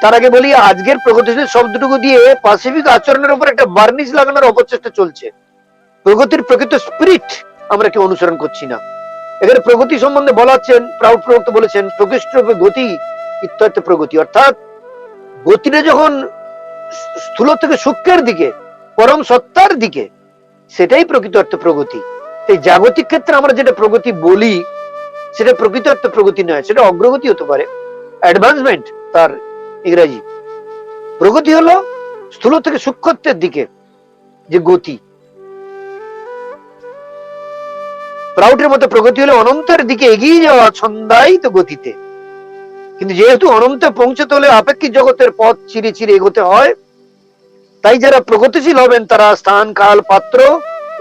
তার আগে বলি, আজকের প্রগতিশীল শব্দটুকু দিয়ে পাসিফিক আচরণের উপর একটা বার্নিশ লাগানোর অপচেষ্টা চলছে। প্রগতির প্রকৃত স্পিরিট আমরা কেউ অনুসরণ করছি না। এখানে প্রগতি সম্বন্ধে বলা হচ্ছেন, প্রাউড প্রবক্তা বলেছেন, প্রকৃষ্ট গতি ইত্যর্থ প্রগতি, অর্থাৎ গতিটা যখন স্থূল থেকে সূক্ষ্মের দিকে, পরম সত্তার দিকে, সেটাই প্রকৃত অর্থে প্রগতি। এই জাগতিক ক্ষেত্রে আমরা যেটা প্রগতি বলি সেটা প্রকৃত অর্থে প্রগতি নয়, সেটা অগ্রগতি হতে পারে, অ্যাডভান্সমেন্ট তার ইংরেজি। প্রগতি হলো স্থূল থেকে সূক্ষ্মত্বের দিকে যে গতি। প্রাউটের মতো প্রগতি হলো অনন্তের দিকে এগিয়ে যাওয়া ছন্দায়িত গতিতে। কিন্তু যেহেতু অনন্তে পৌঁছতে হলে আপেক্ষিক জগতের পথ চিরে চিরে এগোতে হয়, তাই যারা প্রগতিশীল হবেন তারা স্থান, কাল, পাত্র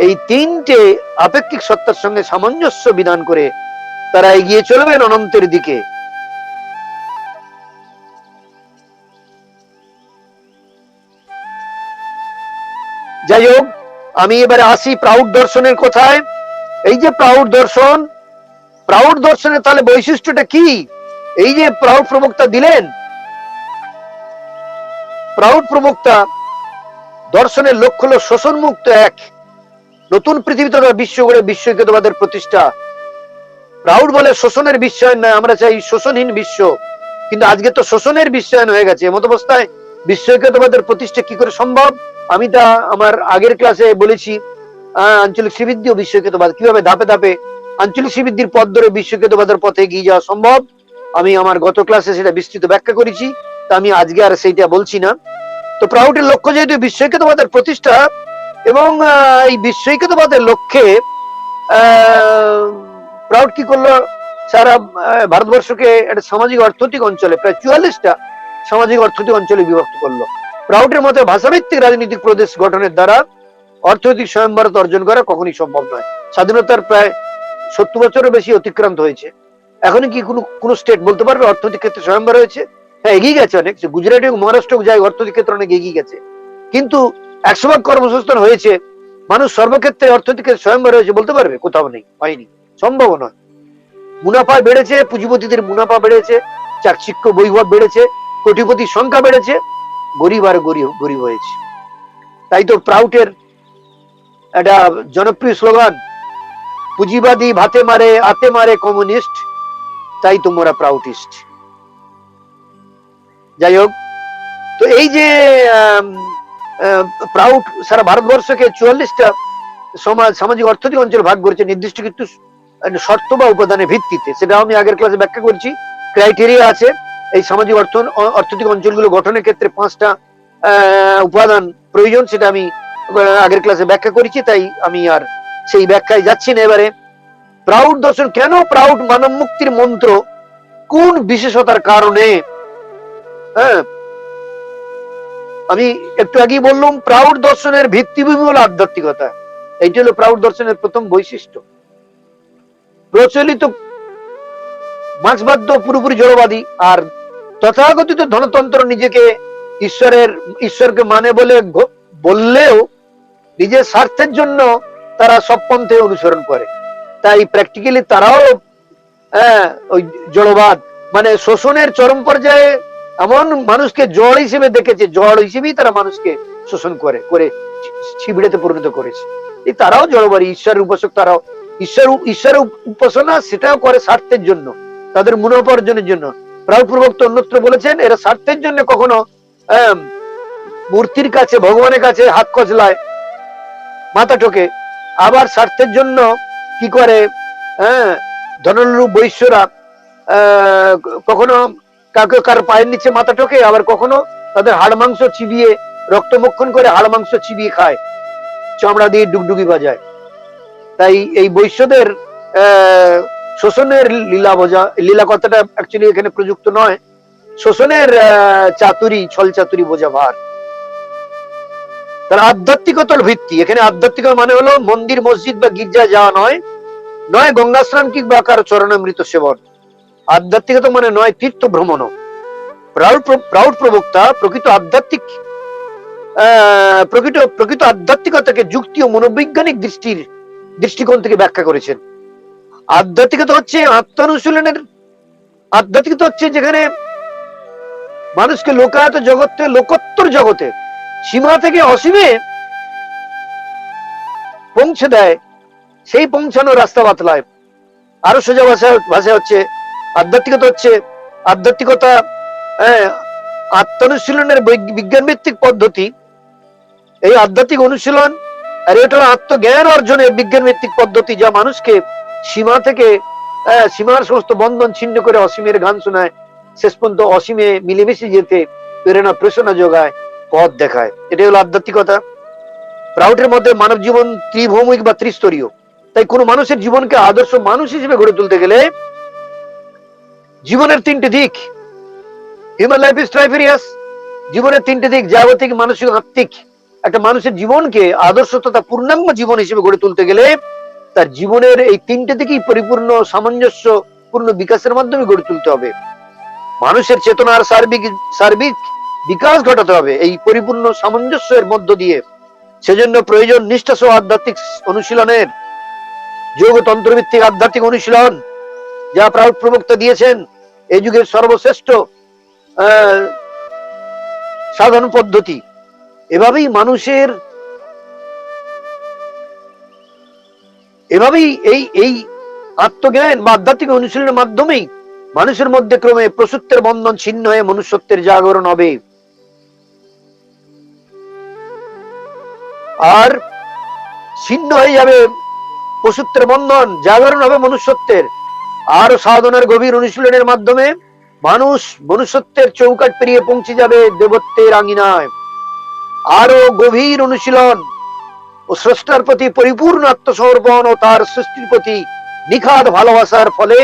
এই তিনটে আপেক্ষিক সত্তার সঙ্গে সামঞ্জস্য বিধান করে তারা এগিয়ে চলবেন অনন্তের দিকে। যাই হোক, আমি এবারে আসি প্রাউড দর্শনের কথায়। এই যে প্রাউড দর্শন, প্রাউড দর্শনের তাহলে বৈশিষ্ট্যটা কি? এই যে প্রাউড প্রবক্তা দিলেন, প্রাউড প্রবক্তা দর্শনের লক্ষ্য হলো শোষণ মুক্ত এক নতুন পৃথিবী তথা বিশ্ব গড়ে বিশ্বৈক্যতাবাদের প্রতিষ্ঠা। প্রাউড বলে শোষণের বিশ্বায়ন নয়, আমরা চাই শোষণহীন বিশ্ব। কিন্তু আজকে তো শোষণের বিশ্বায়ন হয়ে গেছে। এমত অবস্থায় বিশ্বৈক্যতাবাদের প্রতিষ্ঠা কি করে সম্ভব? আমি তা আমার আগের ক্লাসে বলেছি। আঞ্চলিক শ্রীবৃদ্ধি ও বিশ্বৈক্যতাবাদ কিভাবে ধাপে ধাপে আঞ্চলিক শ্রীবৃদ্ধির পথ ধরে বিশ্বৈক্যতাবাদের পথে এগিয়ে যাওয়া সম্ভব, আমি আমার গত ক্লাসে সেটা বিস্তৃত ব্যাখ্যা করেছি, তা আমি আজকে আর সেইটা বলছি না। তো প্রাউডের লক্ষ্য যেহেতু বিশ্বৈক্যতাবাদের প্রতিষ্ঠা, এবং এই বিশ্বৈক্যতাবাদের লক্ষ্যে প্রাউড কি করলো, সারা ভারতবর্ষকে একটা সামাজিক অর্থনৈতিক অঞ্চলে, প্রায় 44টা সামাজিক অর্থনৈতিক অঞ্চলে বিভক্ত করলো। প্রাউডের মতে ভাষাভিত্তিক রাজনৈতিক প্রদেশ গঠনের দ্বারা অর্থনৈতিক স্বয়ংভারত অর্জন করা কখনই সম্ভব নয়। স্বাধীনতার প্রায় 70 বছরের বেশি অতিক্রান্ত হয়েছে, এখনই কি কোন স্টেট বলতে পারবে অর্থনৈতিক ক্ষেত্রে স্বয়ংভার হয়েছে? হ্যাঁ, এগিয়ে গেছে অনেক, গুজরাট এবং মহারাষ্ট্র যায় অর্থনৈতিক ক্ষেত্রে অনেক এগিয়ে গেছে, কিন্তু 100 ভাগ কর্মসংস্থান হয়েছে, মানুষ সর্বক্ষেত্রে অর্থনৈতিক ক্ষেত্রে স্বয়ংভার হয়েছে বলতে পারবে? কোথাও নেই, হয়নি, সম্ভব নয়। মুনাফা বেড়েছে, পুঁজিপতিদের মুনাফা বেড়েছে, চাকচিক্য বৈভব বেড়েছে, কোটিপতির সংখ্যা বেড়েছে, গরিব আর গরিব হয়েছে। তাই তো প্রাউটের একটা জনপ্রিয় স্লোগান, পুঁজিবাদী ভাতে মারে আতে মারে কমিউনিস্ট, তাই তোমরা প্রাউটিস্ট। যাই হোক, তো এই যে প্রাউড সারা ভারতবর্ষকে 44টা সামাজিক অর্থনৈতিক অঞ্চল ভাগ করেছে নির্দিষ্ট কিছু শর্ত বা উপাদানের ভিত্তিতে, সেটা আমি আগের ক্লাসে ব্যাখ্যা করছি। ক্রাইটেরিয়া আছে এই সামাজিক অর্থনৈতিক অঞ্চলগুলো গঠনের ক্ষেত্রে 5টা উপাদান প্রয়োজন, সেটা আমি আগের ক্লাসে ব্যাখ্যা করেছি, তাই আমি আর সেই ব্যাখ্যায় যাচ্ছি না। এবারে প্রাউড দর্শন কেন, প্রাউড মানব মুক্তির মন্ত্র কোন বিশেষতার কারণে? হ্যাঁ, আমি একটু আগেই বললাম প্রাউড দর্শনের ভিত্তিভূমি হলো আধ্যাত্মিকতা। এইটা হলো প্রাউড দর্শনের প্রথম বৈশিষ্ট্য। প্রচলিত মার্ক্সবাদ পুরোপুরি জড়বাদী, আর তথাকথিত ধনতন্ত্র নিজেকে ঈশ্বরকে মানে বললেও নিজের স্বার্থের জন্য তারা সব পন্থে অনুসরণ করে। তাই প্র্যাকটিক্যালি তারাও ওই জড়বাদ মানে শোষণের চরম পর্যায়ে এমন মানুষকে জড় হিসেবে দেখেছে, জড় হিসেবেই তারা মানুষকে শোষণ করে ছিবড়েতে পরিণত করেছে। এই তারাও জড়বাদী, ঈশ্বরের উপাসক, তারাও ঈশ্বরের উপাসনা সেটাও করে স্বার্থের জন্য, তাদের মুনাফা অর্জনের জন্য। প্রাউড প্রবক্তা অন্যত্র বলেছেন এরা স্বার্থের জন্য কখনো মূর্তির কাছে, ভগবানের কাছে হাত কচলায়, মাথা ঠোকে, আবার স্বার্থের জন্য কি করে ধনলু বৈশ্যরা কখনো কার পায়ের নিচে মাথা ঠোকে, আবার কখনো তাদের হাড় মাংস চিবিয়ে রক্তমক্ষণ করে হাড় মাংস চিবিয়ে খায়, চামড়া দিয়ে ডুগডুগি বাজায়। তাই এই বৈশ্যদের শোষণের লীলা কথাটা অ্যাকচুয়ালি এখানে প্রযুক্ত নয়, শোষণের চাতুরি, ছল চাতুরি বোঝা ভার। তার আধ্যাত্মিকতার ভিত্তি, এখানে আধ্যাত্মিকতা মানে হলো মন্দির মসজিদ বা গির্জা যাওয়া নয়, নয় গঙ্গা স্নান কিংবা কারো চরণামৃত সেবন। আধ্যাত্মিকতা মানে নয় তীর্থ ভ্রমণ। প্রাউড প্রবক্তা প্রকৃত আধ্যাত্মিক প্রকৃত আধ্যাত্মিকতাকে যুক্তি ও মনোবৈজ্ঞানিক দৃষ্টিকোণ থেকে ব্যাখ্যা করেছেন। আধ্যাত্মিকতা হচ্ছে আত্মানুশীলনের, আধ্যাত্মিকতা হচ্ছে যেখানে মানুষকে লোকায়ত জগতে, লোকোত্তর জগতে সীমা থেকে অসীমে পৌঁছে দেয়, সেই পৌঁছানোর রাস্তা বাতলায়। আরো সোজা ভাষা হচ্ছে আধ্যাত্মিকতা আত্মানুশীলনের বিজ্ঞান ভিত্তিক পদ্ধতি। এই আধ্যাত্মিক অনুশীলন আর এটা হলো আত্মজ্ঞান অর্জনের বিজ্ঞান ভিত্তিক পদ্ধতি, যা মানুষকে সীমা থেকে সীমার সমস্ত বন্ধন ছিন্ন করে অসীমের গান শোনায়, শেষ পর্যন্ত অসীমে মিলেমিশে যেতে প্রেরণা প্রেষণা যোগায়, পথ দেখায়। এটাই হলো আধ্যাত্মিকতা। প্রাউডের মধ্যে মানব জীবন ত্রিভৌমিক বা ত্রিস্তরীয়। তাই কোনো মানুষের জীবনকে আদর্শ মানুষ হিসেবে গড়ে তুলতে গেলে জীবনের তিনটে দিক, হিউম্যান লাইফ ইজ ট্রাইফেরিয়াস, জীবনের তিনটে দিক, জাগতিক, মানসিক, আত্মিক। একটা মানুষের জীবনকে আদর্শ তথা পূর্ণাঙ্গ জীবন হিসেবে গড়ে তুলতে গেলে তার জীবনের এই তিনটে দিকেই পরিপূর্ণ সামঞ্জস্য পূর্ণ বিকাশের মাধ্যমে গড়ে তুলতে হবে। মানুষের চেতনার সার্বিক বিকাশ ঘটাতে হবে এই পরিপূর্ণ সামঞ্জস্যের মধ্য দিয়ে। সেজন্য প্রয়োজন নিষ্ঠা সহ আধ্যাত্মিক অনুশীলনের, যোগ তন্ত্রভিত্তিক আধ্যাত্মিক অনুশীলন, যা প্রাউড প্রবক্তা দিয়েছেন এই যুগের সর্বশ্রেষ্ঠ সাধন পদ্ধতি। এভাবেই এই আত্মজ্ঞান বা আধ্যাত্মিক অনুশীলনের মাধ্যমেই মানুষের মধ্যে ক্রমে প্রসূত্বের বন্ধন ছিন্ন হয়ে মনুষ্যত্বের জাগরণ হবে। আর ছিন্ন হয়ে যাবে প্রসূত্বের বন্ধন, জাগরণ হবে মনুষ্যত্বের। আর সাধনার গভীর অনুশীলনের মাধ্যমে মানুষ মনুষ্যত্বের চৌকাট পেরিয়ে পৌঁছে যাবে দেবত্বের আঙিনায়। আরো গভীর অনুশীলন ও স্রষ্টার প্রতি পরিপূর্ণ আত্মসমর্পণ ও তার সৃষ্টির প্রতি নিখাদ ভালোবাসার ফলে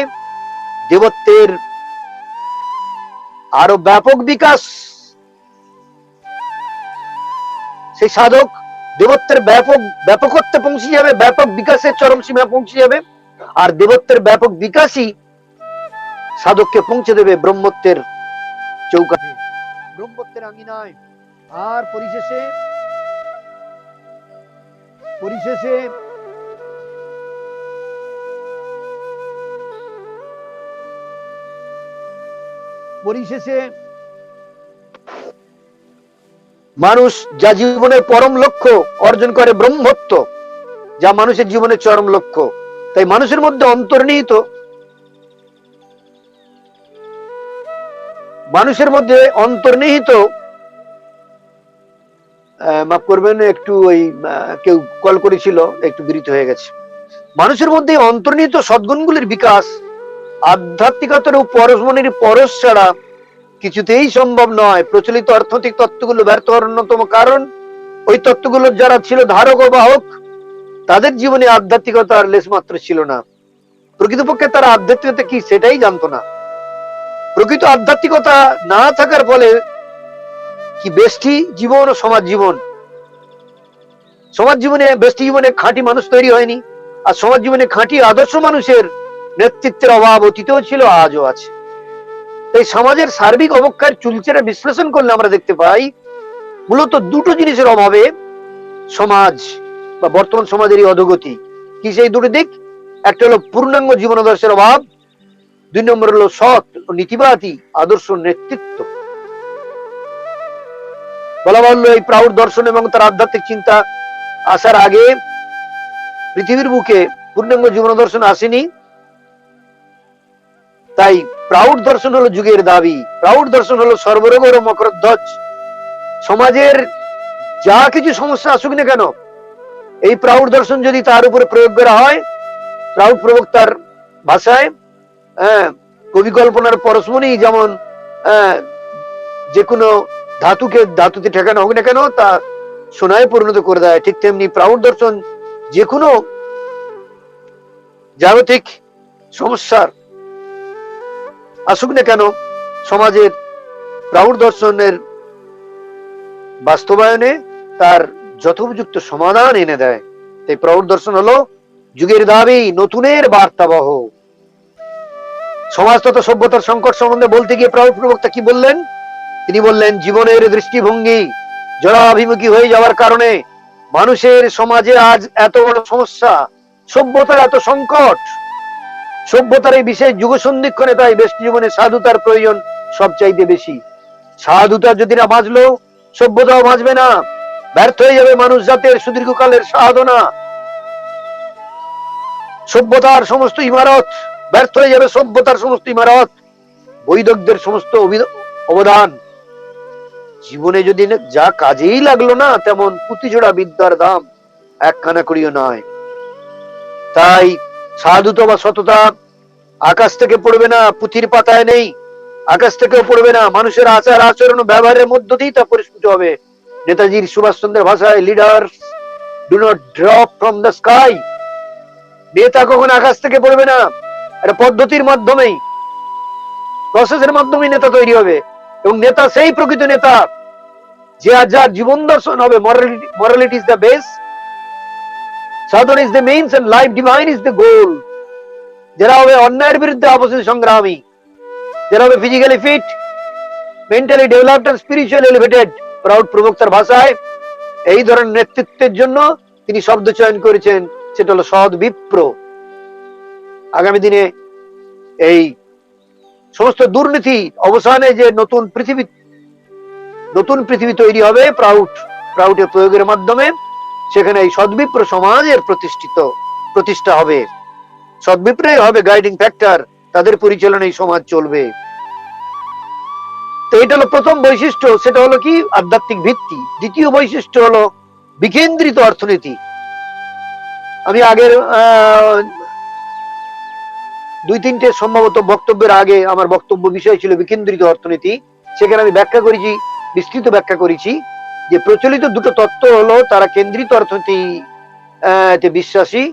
দেবত্বের আরো ব্যাপক বিকাশ। সেই সাধক দেবত্বের ব্যাপকত্বে পৌঁছে যাবে, ব্যাপক বিকাশের চরম সীমা পৌঁছে যাবে। আর দেবত্বের ব্যাপক বিকাশই সাধককে পৌঁছে দেবে ব্রহ্মত্বের চৌকাঠে, ব্রহ্মত্বের আঙিনায়। আর পরিশেষে মানুষ যা জীবনের পরম লক্ষ্য অর্জন করে, ব্রহ্মত্ব, যা মানুষের জীবনের চরম লক্ষ্য। তাই মানুষের মধ্যে অন্তর্নিহিত মাফ করবেন, একটু ওই কেউ কল করেছিল, একটু বিরত হয়ে গেছে। মানুষের মধ্যে অন্তর্নিহিত সদ্গুণগুলির বিকাশ আধ্যাত্মিকতার ও পরশমণির পরশ ছাড়া কিছুতেই সম্ভব নয়। প্রচলিত অর্থনৈতিক তত্ত্বগুলো ব্যর্থ হওয়ার অন্যতম কারণ, ওই তত্ত্বগুলোর যারা ছিল ধারক ও বাহক, তাদের জীবনে আধ্যাত্মিকতার লেশমাত্র ছিল না। প্রকৃতপক্ষে তারা আধ্যাত্মিকতা কি সেটাই জানতো না। প্রকৃত আধ্যাত্মিকতা না থাকার ফলে কি ব্যষ্টি জীবন ও সমাজ জীবনে ব্যষ্টি জীবনে খাঁটি মানুষ তৈরি হয়নি। আর সমাজ জীবনে খাঁটি আদর্শ মানুষের নেতৃত্বের অভাব অতীতেও ছিল, আজও আছে। তাই সমাজের সার্বিক অবক্ষয়ের চুলচেরা বিশ্লেষণ করলে আমরা দেখতে পাই মূলত দুটো জিনিসের অভাবে সমাজ বা বর্তমান সমাজের এই অধোগতি। কি সেই দুটো দিক? একটা হলো পূর্ণাঙ্গ জীবন আদর্শের অভাব, 2 নম্বর হলো সৎ ও নীতিবাদী আদর্শ নেতৃত্ব। বলা বাহুল্য, এই প্রাউড দর্শন এবং তার আধ্যাত্মিক চিন্তা আসার আগে পৃথিবীর বুকে পূর্ণাঙ্গ জীবন দর্শন আসেনি। তাই প্রাউড দর্শন হলো যুগের দাবি, প্রাউড দর্শন হলো সর্বরোগের মকরধ্বজ। সমাজের যা কিছু সমস্যা আসুক না কেন, এই প্রাউড দর্শন যদি তার উপরে প্রয়োগ করা হয়, প্রাউড প্রবক্তার ভাষায় কবি কল্পনার পরশমণি যেমন যে কোনো ধাতুকে ধাতুতে ঠেকানো হোক না কেন তা সোনায় পরিণত করে দেয়। ঠিক তেমনি প্রাউড দর্শন যে কোনো জাগতিক সমস্যার আসুক না কেন সমাজের প্রাউড দর্শনের বাস্তবায়নে তার যথোপযুক্ত সমাধান এনে দেয়। তাই প্রাউড দর্শন হলো যুগের দাবি, নতুনের বার্তাবহ। সমাজ তথা সভ্যতার সংকট সম্বন্ধে বলতে গিয়ে প্রাউড প্রবক্তা কি বললেন? তিনি বললেন, জীবনের দৃষ্টিভঙ্গি জড়াভিমুখী হয়ে যাওয়ার কারণে মানুষের সমাজে আজ এত বড় সমস্যা, সভ্যতার এত সংকট। সভ্যতার এই বিশেষ যুগ সন্ধিক্ষণে তাই ব্যক্তি জীবনে সাধুতার প্রয়োজন সবচাইতে বেশি। সাধুতা যদি না বাঁচলো সভ্যতাও বাঁচবে না, ব্যর্থ হয়ে যাবে মানুষ জাতের সুদীর্ঘকালের সাধনা। সভ্যতার সমস্ত ইমারত ব্যর্থ হয়ে যাবে, সভ্যতার সমস্ত ইমারত, বৈদকদের সমস্ত অবদান জীবনে যদি যা কাজেই লাগলো না, তেমন পুঁতিজোড়া বিদ্যার দাম একখানা করিও নয়। তাই সাধুতা বা সততা আকাশ থেকে পড়বে না, পুঁথির পাতায় নেই, আকাশ থেকেও পড়বে না, মানুষের আচার আচরণ ব্যবহারের মধ্য দিয়েই তা পরিস্ফুট হবে। নেতাজির সুভাষচন্দ্রের ভাষায়, leaders do not drop from the sky. নেতা কখনো আকাশ থেকে পড়বে না, একটা পদ্ধতির মাধ্যমেই, প্রসেসের মাধ্যমেই নেতা তৈরি হবে। এবং নেতা সেই প্রকৃত নেতা যে যার জীবন দর্শন হবে morality is the base, sadhana is the means and life divine is the goal। যারা হবে অন্যায়ের বিরুদ্ধে অবশ্যই সংগ্রামী, যারা হবে physically fit, mentally developed and spiritually elevated. PROUT প্রবক্তার ভাষায় এই ধরনের নেতৃত্বের জন্য তিনি শব্দ চয়ন করেছেন, সেটা হলো সৎ বিপ্র। আগামী দিনে এই সমস্ত দুর্নীতি অবসানে যে নতুন পৃথিবী তৈরি হবে প্রাউডের প্রয়োগের মাধ্যমে, সেখানে এই সদ্বিপ্র সমাজের প্রতিষ্ঠা হবে। সদ্বিপ্রই হবে গাইডিং ফ্যাক্টর, তাদের পরিচালনায় সমাজ চলবে। তো এটা হলো প্রথম বৈশিষ্ট্য, সেটা হলো কি? আধ্যাত্মিক ভিত্তি। দ্বিতীয় বৈশিষ্ট্য হলো বিকেন্দ্রিত অর্থনীতি। আমি আগের 2-3টে সম্ভবত বক্তব্যের আগে আমার বক্তব্য বিষয় ছিল বিকেন্দ্রিত অর্থনীতি। সেখানে আমি ব্যাখ্যা করেছি, বিস্তৃত ব্যাখ্যা করেছি যে প্রচলিত দুটো তত্ত্ব হলো, তারা কেন্দ্রিত অর্থনীতিতে বিশ্বাসী,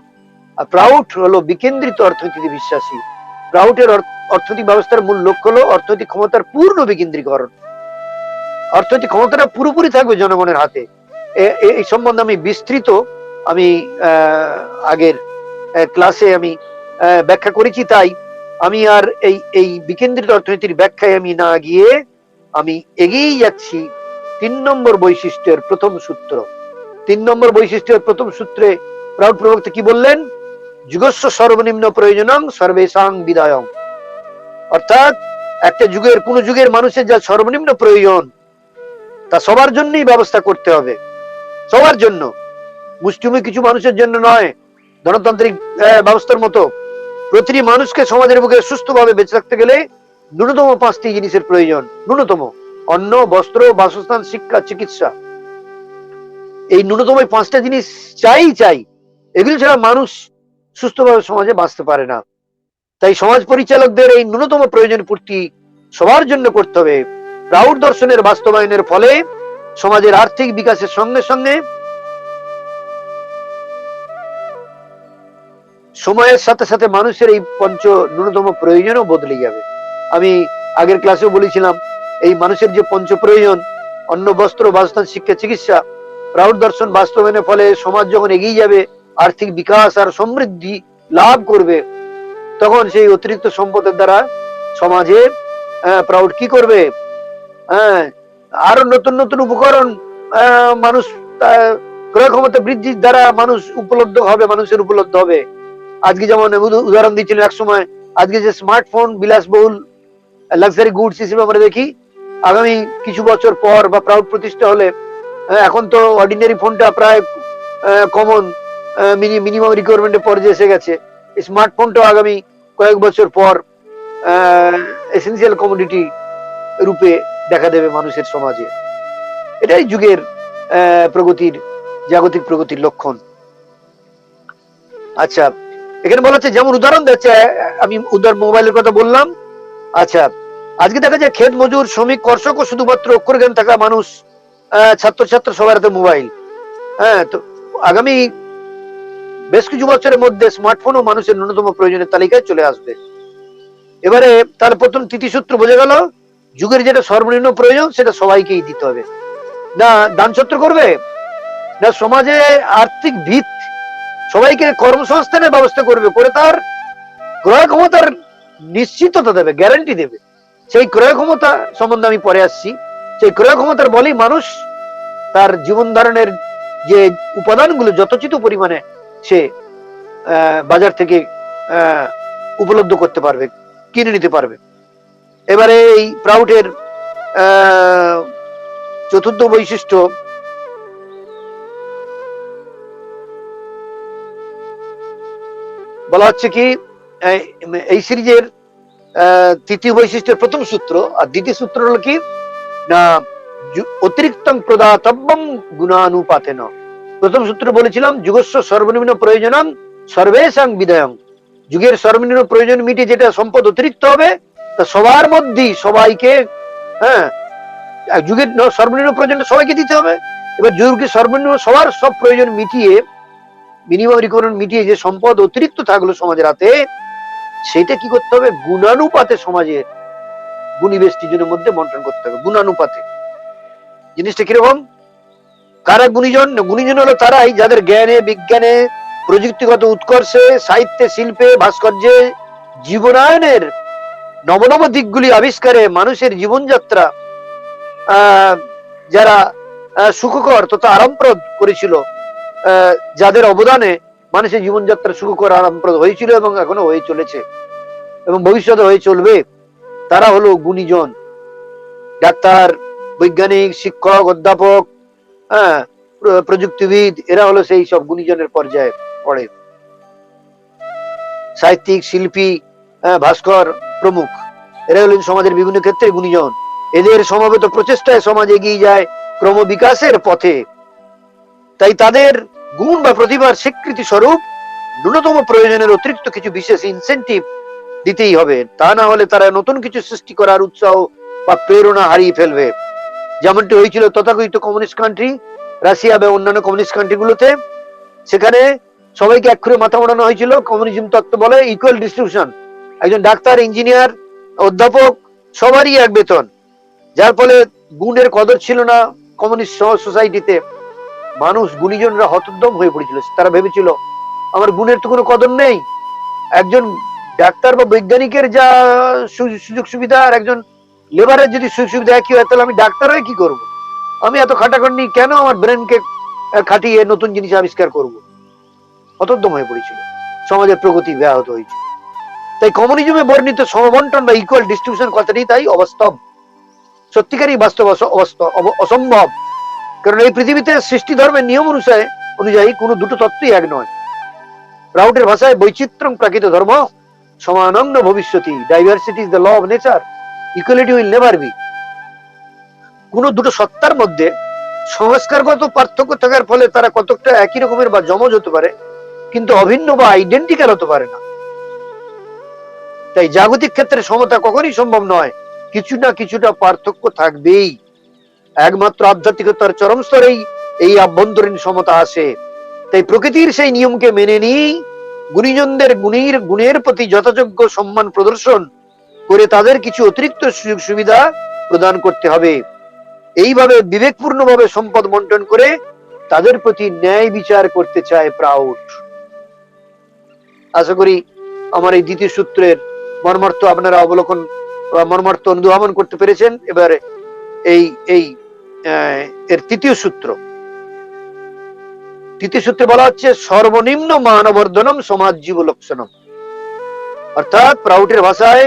আর প্রাউড হলো বিকেন্দ্রিত অর্থনীতিতে বিশ্বাসী। প্রাউডের অর্থনৈতিক ব্যবস্থার মূল লক্ষ্য হলো অর্থনৈতিক ক্ষমতার পূর্ণ বিকেন্দ্রীকরণ। অর্থনৈতিক ক্ষমতাটা পুরোপুরি থাকবে জনগণের হাতে। এই সম্বন্ধে আমি বিস্তৃত আগের ক্লাসে আমি ব্যাখ্যা করেছি। তাই আমি আর এই বিকেন্দ্রিত অর্থনীতির ব্যাখ্যায় আমি না গিয়ে আমি এগিয়ে যাচ্ছি 3 নম্বর বৈশিষ্ট্যের প্রথম সূত্র। 3 নম্বর বৈশিষ্ট্যের প্রথম সূত্রে প্রাউড প্রবক্তা কি বললেন? যুগস্য সর্বনিম্ন প্রয়োজনং সর্বেষাং বিদায়ং। অর্থাৎ একটা যুগের, কোন যুগের মানুষের যা সর্বনিম্ন প্রয়োজন তা সবার জন্যই ব্যবস্থা করতে হবে, সবার জন্য, মুষ্টিমেয় কিছু মানুষের জন্য নয়। গণতান্ত্রিক ব্যবস্থার মতো প্রতিটি মানুষকে সমাজের বুকে সুস্থভাবে বেঁচে থাকতে গেলে ন্যূনতম 5টি জিনিসের প্রয়োজন। ন্যূনতম অন্ন, বস্ত্র, বাসস্থান, শিক্ষা, চিকিৎসা। এই ন্যূনতম 5টা জিনিস চাই। এগুলো ছাড়া মানুষ সুস্থভাবে সমাজে বাঁচতে পারে না। তাই সমাজ পরিচালকদের এই ন্যূনতম প্রয়োজন পূর্তি সবার জন্য করতে হবে। প্রাউড দর্শনের বাস্তবায়নের ফলে সমাজের আর্থিক বিকাশের সঙ্গে সঙ্গে সময়ের সাথে সাথে মানুষের এই ন্যূনতম প্রয়োজনও বদলে যাবে। আমি আগের ক্লাসেও বলেছিলাম, এই মানুষের যে পঞ্চ প্রয়োজন, অন্ন, বস্ত্র, বাসস্থান, শিক্ষা, চিকিৎসা, প্রাউড দর্শন বাস্তবায়নের ফলে সমাজ যখন এগিয়ে যাবে, আর্থিক বিকাশ আর সমৃদ্ধি লাভ করবে, তখন সেই অতিরিক্ত সম্পদের দ্বারা সমাজে প্রাউড কি করবে? আরো নতুন নতুন উপকরণ মানুষ ক্রয় ক্ষমতা বৃদ্ধির দ্বারা মানুষের উপলব্ধ হবে। আজকে যেমন উদাহরণ দিচ্ছিলেন এক সময়, আজকে যে স্মার্টফোন বিলাসবহুল লাক্সারি গুডস হিসেবে আমরা দেখি, আগামী কিছু বছর পর বা প্রাউড প্রতিষ্ঠা হলে, এখন তো অর্ডিনারি ফোনটা প্রায় কমন, মিনিমাম রিকোয়ারমেন্টের পর্যায়ে এসে গেছে। স্মার্টফোনটা আগামী কয়েক বছর পর এসেনশিয়াল কমোডিটি রূপে দেখা দেবে মানুষের সমাজে। এটাই যুগের জাগতিক প্রগতির লক্ষণ। আচ্ছা, এখানে বলা হচ্ছে, যেমন উদাহরণ দিচ্ছে, আমি মোবাইলের কথা বললাম। আচ্ছা, আজকে দেখা যায় ক্ষেত মজুর, শ্রমিক, কর্ষক ও শুধুমাত্র অক্ষর জ্ঞান থাকা মানুষ, ছাত্র সবার হাতে মোবাইল। হ্যাঁ, তো আগামী বেশ কিছু বছরের মধ্যে স্মার্টফোনও মানুষের ন্যূনতম প্রয়োজনের তালিকায় চলে আসবে। এবারে তার প্রথম সূত্র বোঝা গেল, যুগের যেটা সর্বনিম্ন প্রয়োজন সেটা সবাইকেই দিতে হবে। না দান ছত্র করবে, না সমাজে আর্থিক ভিত, সবাইকে কর্মসংস্থানের ব্যবস্থা করবে, করে তার ক্রয় ক্ষমতার নিশ্চিততা দেবে, গ্যারান্টি দেবে। সেই ক্রয় ক্ষমতা সম্বন্ধে আমি পরে আসছি। সেই ক্রয় ক্ষমতার বলেই মানুষ তার জীবন ধারণের যে উপাদানগুলো যথোচিত পরিমাণে সে বাজার থেকে উপলব্ধ করতে পারবে, কিনে নিতে পারবে। এবারে এই প্রাউডের চতুর্থ বৈশিষ্ট্য বলা হচ্ছে কি, এই সিরিজের তৃতীয় বৈশিষ্ট্যের প্রথম সূত্র আর দ্বিতীয় সূত্র হলো কি না, অতিরিক্তং প্রদাতব্যং গুণানুপাতেন। প্রথম সূত্র বলেছিলাম যুগস্ব সর্বনিম্ন প্রয়োজনং সর্বেষাং বিধায়ং। যুগের সর্বনিম্ন প্রয়োজন মিটিয়ে যেটা সম্পদ অতিরিক্ত হবে তা সবার মধ্যেই সবাইকে, হ্যাঁ, যুগের সর্বনিম্ন প্রয়োজনটা সবাইকে দিতে হবে। এবার যুগের সর্বনিম্ন সবার সব প্রয়োজন মিটিয়ে, মিনিমাম রিকোয়ারমেন্ট মিটিয়ে যে সম্পদ অতিরিক্ত থাকলো সমাজের হাতে, সেটা কি করতে হবে, গুণানুপাতে সমাজের গুণী বেষ্টিজনের মধ্যে বন্টন করতে হবে। গুণানুপাতে জিনিসটা কিরকম, কারা গুণীজন? গুণীজন হলো তারাই যাদের জ্ঞানে, বিজ্ঞানে, প্রযুক্তিগত উৎকর্ষে, সাহিত্যে, শিল্পে, ভাস্কর্যে, জীবনায়নের নবনব দিকগুলি আবিষ্কারে মানুষের জীবনযাত্রা যারা সুখকর তথা আরামপ্রদ করেছিল, যাদের অবদানে মানুষের জীবনযাত্রা সুখকর আরামপ্রদ হয়েছিল এবং এখনো হয়ে চলেছে এবং ভবিষ্যতে হয়ে চলবে, তারা হলো গুণীজন। ডাক্তার, বৈজ্ঞানিক, শিক্ষক, অধ্যাপক, হ্যাঁ, প্রযুক্তিবিদ, এরা হলো সেই সব গুণীজনের পর্যায়ে পড়ে। সাহিত্যিক, শিল্পী, ভাস্কর প্রমুখ, এরা হলেন সমাজের বিভিন্ন ক্ষেত্রে গুণীজন। এদের সমবেত প্রচেষ্টায় সমাজ এগিয়ে যায় ক্রমবিকাশের পথে। তাই তাদের গুণ বা প্রতিভার স্বীকৃতি স্বরূপ ন্যূনতম প্রয়োজনের অতিরিক্ত কিছু বিশেষ ইনসেন্টিভ দিতেই হবে, তা না হলে তারা নতুন কিছু সৃষ্টি করার উৎসাহ বা প্রেরণা হারিয়ে ফেলবে। যেমনটি হয়েছিল তথাকথিত কমিউনিস্ট কান্ট্রি, রাশিয়া বা অন্যান্য কমিউনিস্ট কান্ট্রিগুলোতে। সেখানে সবাইকে এক করে মাথা মোড়ানো হয়েছিল, কমিউনিজম তত্ত্ব বলে ইকুয়াল ডিস্ট্রিবিউশন। একজন ডাক্তার, ইঞ্জিনিয়ার, অধ্যাপক সবারই এক বেতন, যার ফলে গুণের কদর ছিল না কমিউনিস্ট সোসাইটিতে। মানুষ, গুণীজনরা হতোদ্যম হয়ে পড়েছিল। তারা ভেবেছিল আমার গুণের তো কোনো কদর নেই। একজন ডাক্তার বা বৈজ্ঞানিকের যা সুযোগ সুবিধা আর একজন লেবারের যদি সুযোগ সুবিধা একই হয়, তাহলে আমি ডাক্তার হয়ে কি করব? আমি এত খাটাখাটনি কেন আমার ব্রেনকে খাটিয়ে নতুন জিনিস আবিষ্কার করব? হতোদ্যম হয়ে পড়েছিল, সমাজের প্রগতি ব্যাহত হয়েছিল। তাই কমিউনিজমে বর্ণিত সমবন্টন বা ইকুয়াল ডিস্ট্রিবিউশন কথাটি তাই অবাস্তব, সত্যিকারই বাস্তব অসম্ভব। কারণ এই পৃথিবীতে সৃষ্টি ধর্মের নিয়ম অনুযায়ী কোনো দুটো তত্ত্বই এক নয়। প্রাউডের ভাষায় বৈচিত্র্যং প্রাকৃত ধর্ম সমানং ভবিষ্যতি, diversity is the law of nature, equality will never be. কোন দুটো সত্তার মধ্যে সংস্কারগত পার্থক্য থাকার ফলে তারা কতকটা একই রকমের বা জমজ হতে পারে, কিন্তু অভিন্ন বা আইডেন্টিক্যাল হতে পারে না। তাই জাগতিক ক্ষেত্রে সমতা কখনই সম্ভব নয়, কিছু না কিছুটা পার্থক্য থাকবেই। একমাত্র আধ্যাত্মিকতার চরম স্তরেই এই আভ্যন্তরীণ সমতা আসে। তাই প্রকৃতির সেই নিয়মকে মেনে নিয়েই গুণীজনদের গুণের প্রতি যথাযোগ্য সম্মান প্রদর্শন করে তাদের কিছু অতিরিক্ত সুযোগ সুবিধা প্রদান করতে হবে। এইভাবে বিবেকপূর্ণভাবে সম্পদ বন্টন করে তাদের প্রতি ন্যায় বিচার করতে চায় প্রাউড। আশা করি আমার এই দ্বিতীয় সূত্রের মর্মার্থ আপনারা অবলোকন, মর্মার্থ অনুধাবন করতে পেরেছেন। এবারে এই এই এর তৃতীয় সূত্রে বলা হচ্ছে সর্বনিম্ন মানবর্ধনম সমাজ জীব লক্ষণম। অর্থাৎ প্রাউডের ভাষায়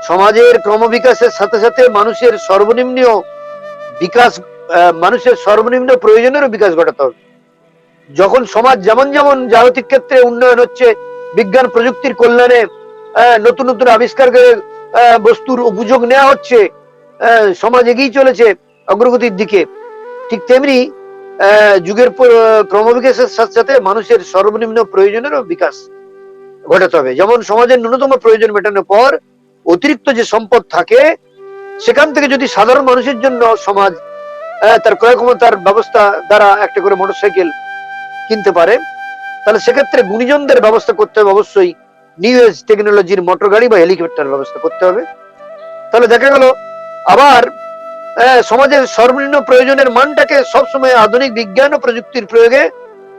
সমাজের ক্রমবিকাশের সাথে সাথে মানুষের সর্বনিম্ন প্রয়োজনেরও বিকাশ ঘটাতে হবে। যখন সমাজ যেমন যেমন জাগতিক ক্ষেত্রে উন্নয়ন হচ্ছে, বিজ্ঞান প্রযুক্তির কল্যাণে নতুন নতুন আবিষ্কার করে বস্তুর উপযোগ নেওয়া হচ্ছে, সমাজ এগিয়ে চলেছে অগ্রগতির দিকে, ঠিক তেমনি যুগের ক্রমবিকাশের সাথে সাথে মানুষের সর্বনিম্ন প্রয়োজনেরও বিকাশ ঘটাতে হবে। যেমন সমাজের ন্যূনতম প্রয়োজন মেটানোর পর অতিরিক্ত যে সম্পদ থাকে সেখান থেকে যদি সাধারণ মানুষের জন্য সমাজ তার ক্রয় ক্ষমতার ব্যবস্থা দ্বারা একটা করে মোটরসাইকেল কিনতে পারে, তাহলে সেক্ষেত্রে গুণীজনদের ব্যবস্থা করতে হবে অবশ্যই নিউ এজ টেকনোলজির মোটর গাড়ি বা হেলিকপ্টার ব্যবস্থা করতে হবে। তাহলে দেখা গেল আবার সমাজের সর্বনিম্ন প্রয়োজনের মানটাকে সবসময় আধুনিক বিজ্ঞান ও প্রযুক্তির প্রয়োগে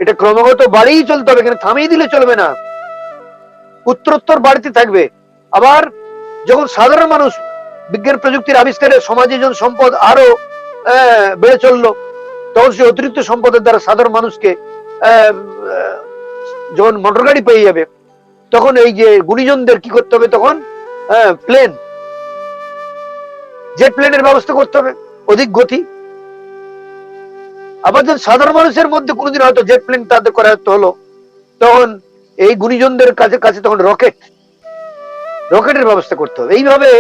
এটা ক্রমাগত বাড়িয়েই চলতে হবে, এখানে থামিয়ে দিলে চলবে না, উত্তরোত্তর বাড়তে থাকবে। আবার যখন সাধারণ মানুষ বিজ্ঞান প্রযুক্তির আবিষ্কারে সমাজে যখন সম্পদ আরো বেড়ে চললো, তখন সে অতিরিক্ত সম্পদের দ্বারা সাধারণ মানুষকে যখন মোটর গাড়ি পেয়ে যাবে, তখন এই যে গুণীজনদের কি করতে হবে, তখন প্লেন, জেট প্লেনের ব্যবস্থা করতে হবে, অধিক গতি। আবার যখন সাধারণ মানুষের মধ্যে কোনোদিন হয়তো জেট প্লেন তাদের করায়ত্ত হলো, তখন এই গুণীজনদের কাছে কাছে তখন রকেটের ব্যবস্থা করতে হবে। এইভাবে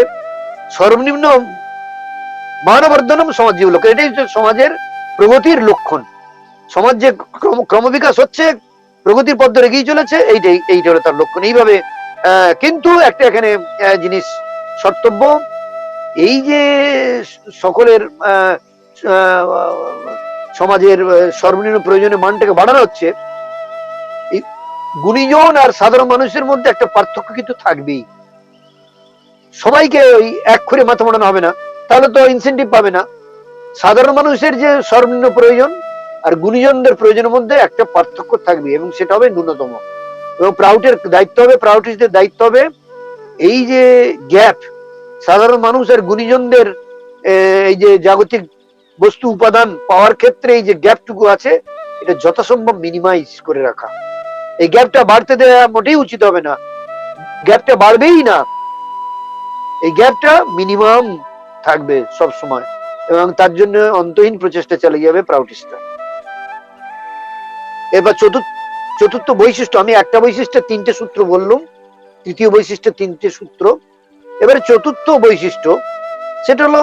সর্বনিম্ন মানবর্ধনম সমাজ জীবলোক, এটাই হচ্ছে সমাজের প্রগতির লক্ষণ। সমাজ যে ক্রমবিকাশ হচ্ছে, প্রগতির পথ ধরে এগিয়ে চলেছে, এইটা হলো তার লক্ষণ। এইভাবে কিন্তু একটা এখানে জিনিস সর্তব্য, এই যে সকলের সমাজের সর্বনিম্ন প্রয়োজনীয় মানটাকে বাড়ানো হচ্ছে, গুণীজন আর সাধারণ মানুষের মধ্যে একটা পার্থক্য কিন্তু থাকবেই। সবাইকে ওই এক করে মাথা মোড়ানো হবে না, তাহলে তো ইনসেন্টিভ পাবে না। সাধারণ মানুষের যে সর্বনিম্ন প্রয়োজন আর গুণীজনদের প্রয়োজনের মধ্যে একটা পার্থক্য থাকবে, এবং সেটা হবে ন্যূনতম। এবং প্রাউটের দায়িত্ব হবে, প্রাউটিস্টদের দায়িত্ব হবে এই যে গ্যাপ সাধারণ মানুষ আর গুণীজনদের এই যে জাগতিক বস্তু উপাদান পাওয়ার ক্ষেত্রে এই যে গ্যাপটুকু আছে, এটা যথাসম্ভব মিনিমাইজ করে রাখা। এই গ্যাপটা বাড়তে দেওয়া মোটেই উচিত হবে না, গ্যাপটা বাড়বেই না, এই গ্যাপটা মিনিমাম থাকবে সব সময়, এবং তার জন্য অন্তহীন প্রচেষ্টা চালিয়ে যাবে প্রাউটিস্টরা। এবার চতুর্থ বৈশিষ্ট্য, আমি একটা বৈশিষ্ট্যের তিনটে সূত্র বললাম, তৃতীয় বৈশিষ্ট্যের তিনটে সূত্র। এবারে চতুর্থ বৈশিষ্ট্য, সেটা হলো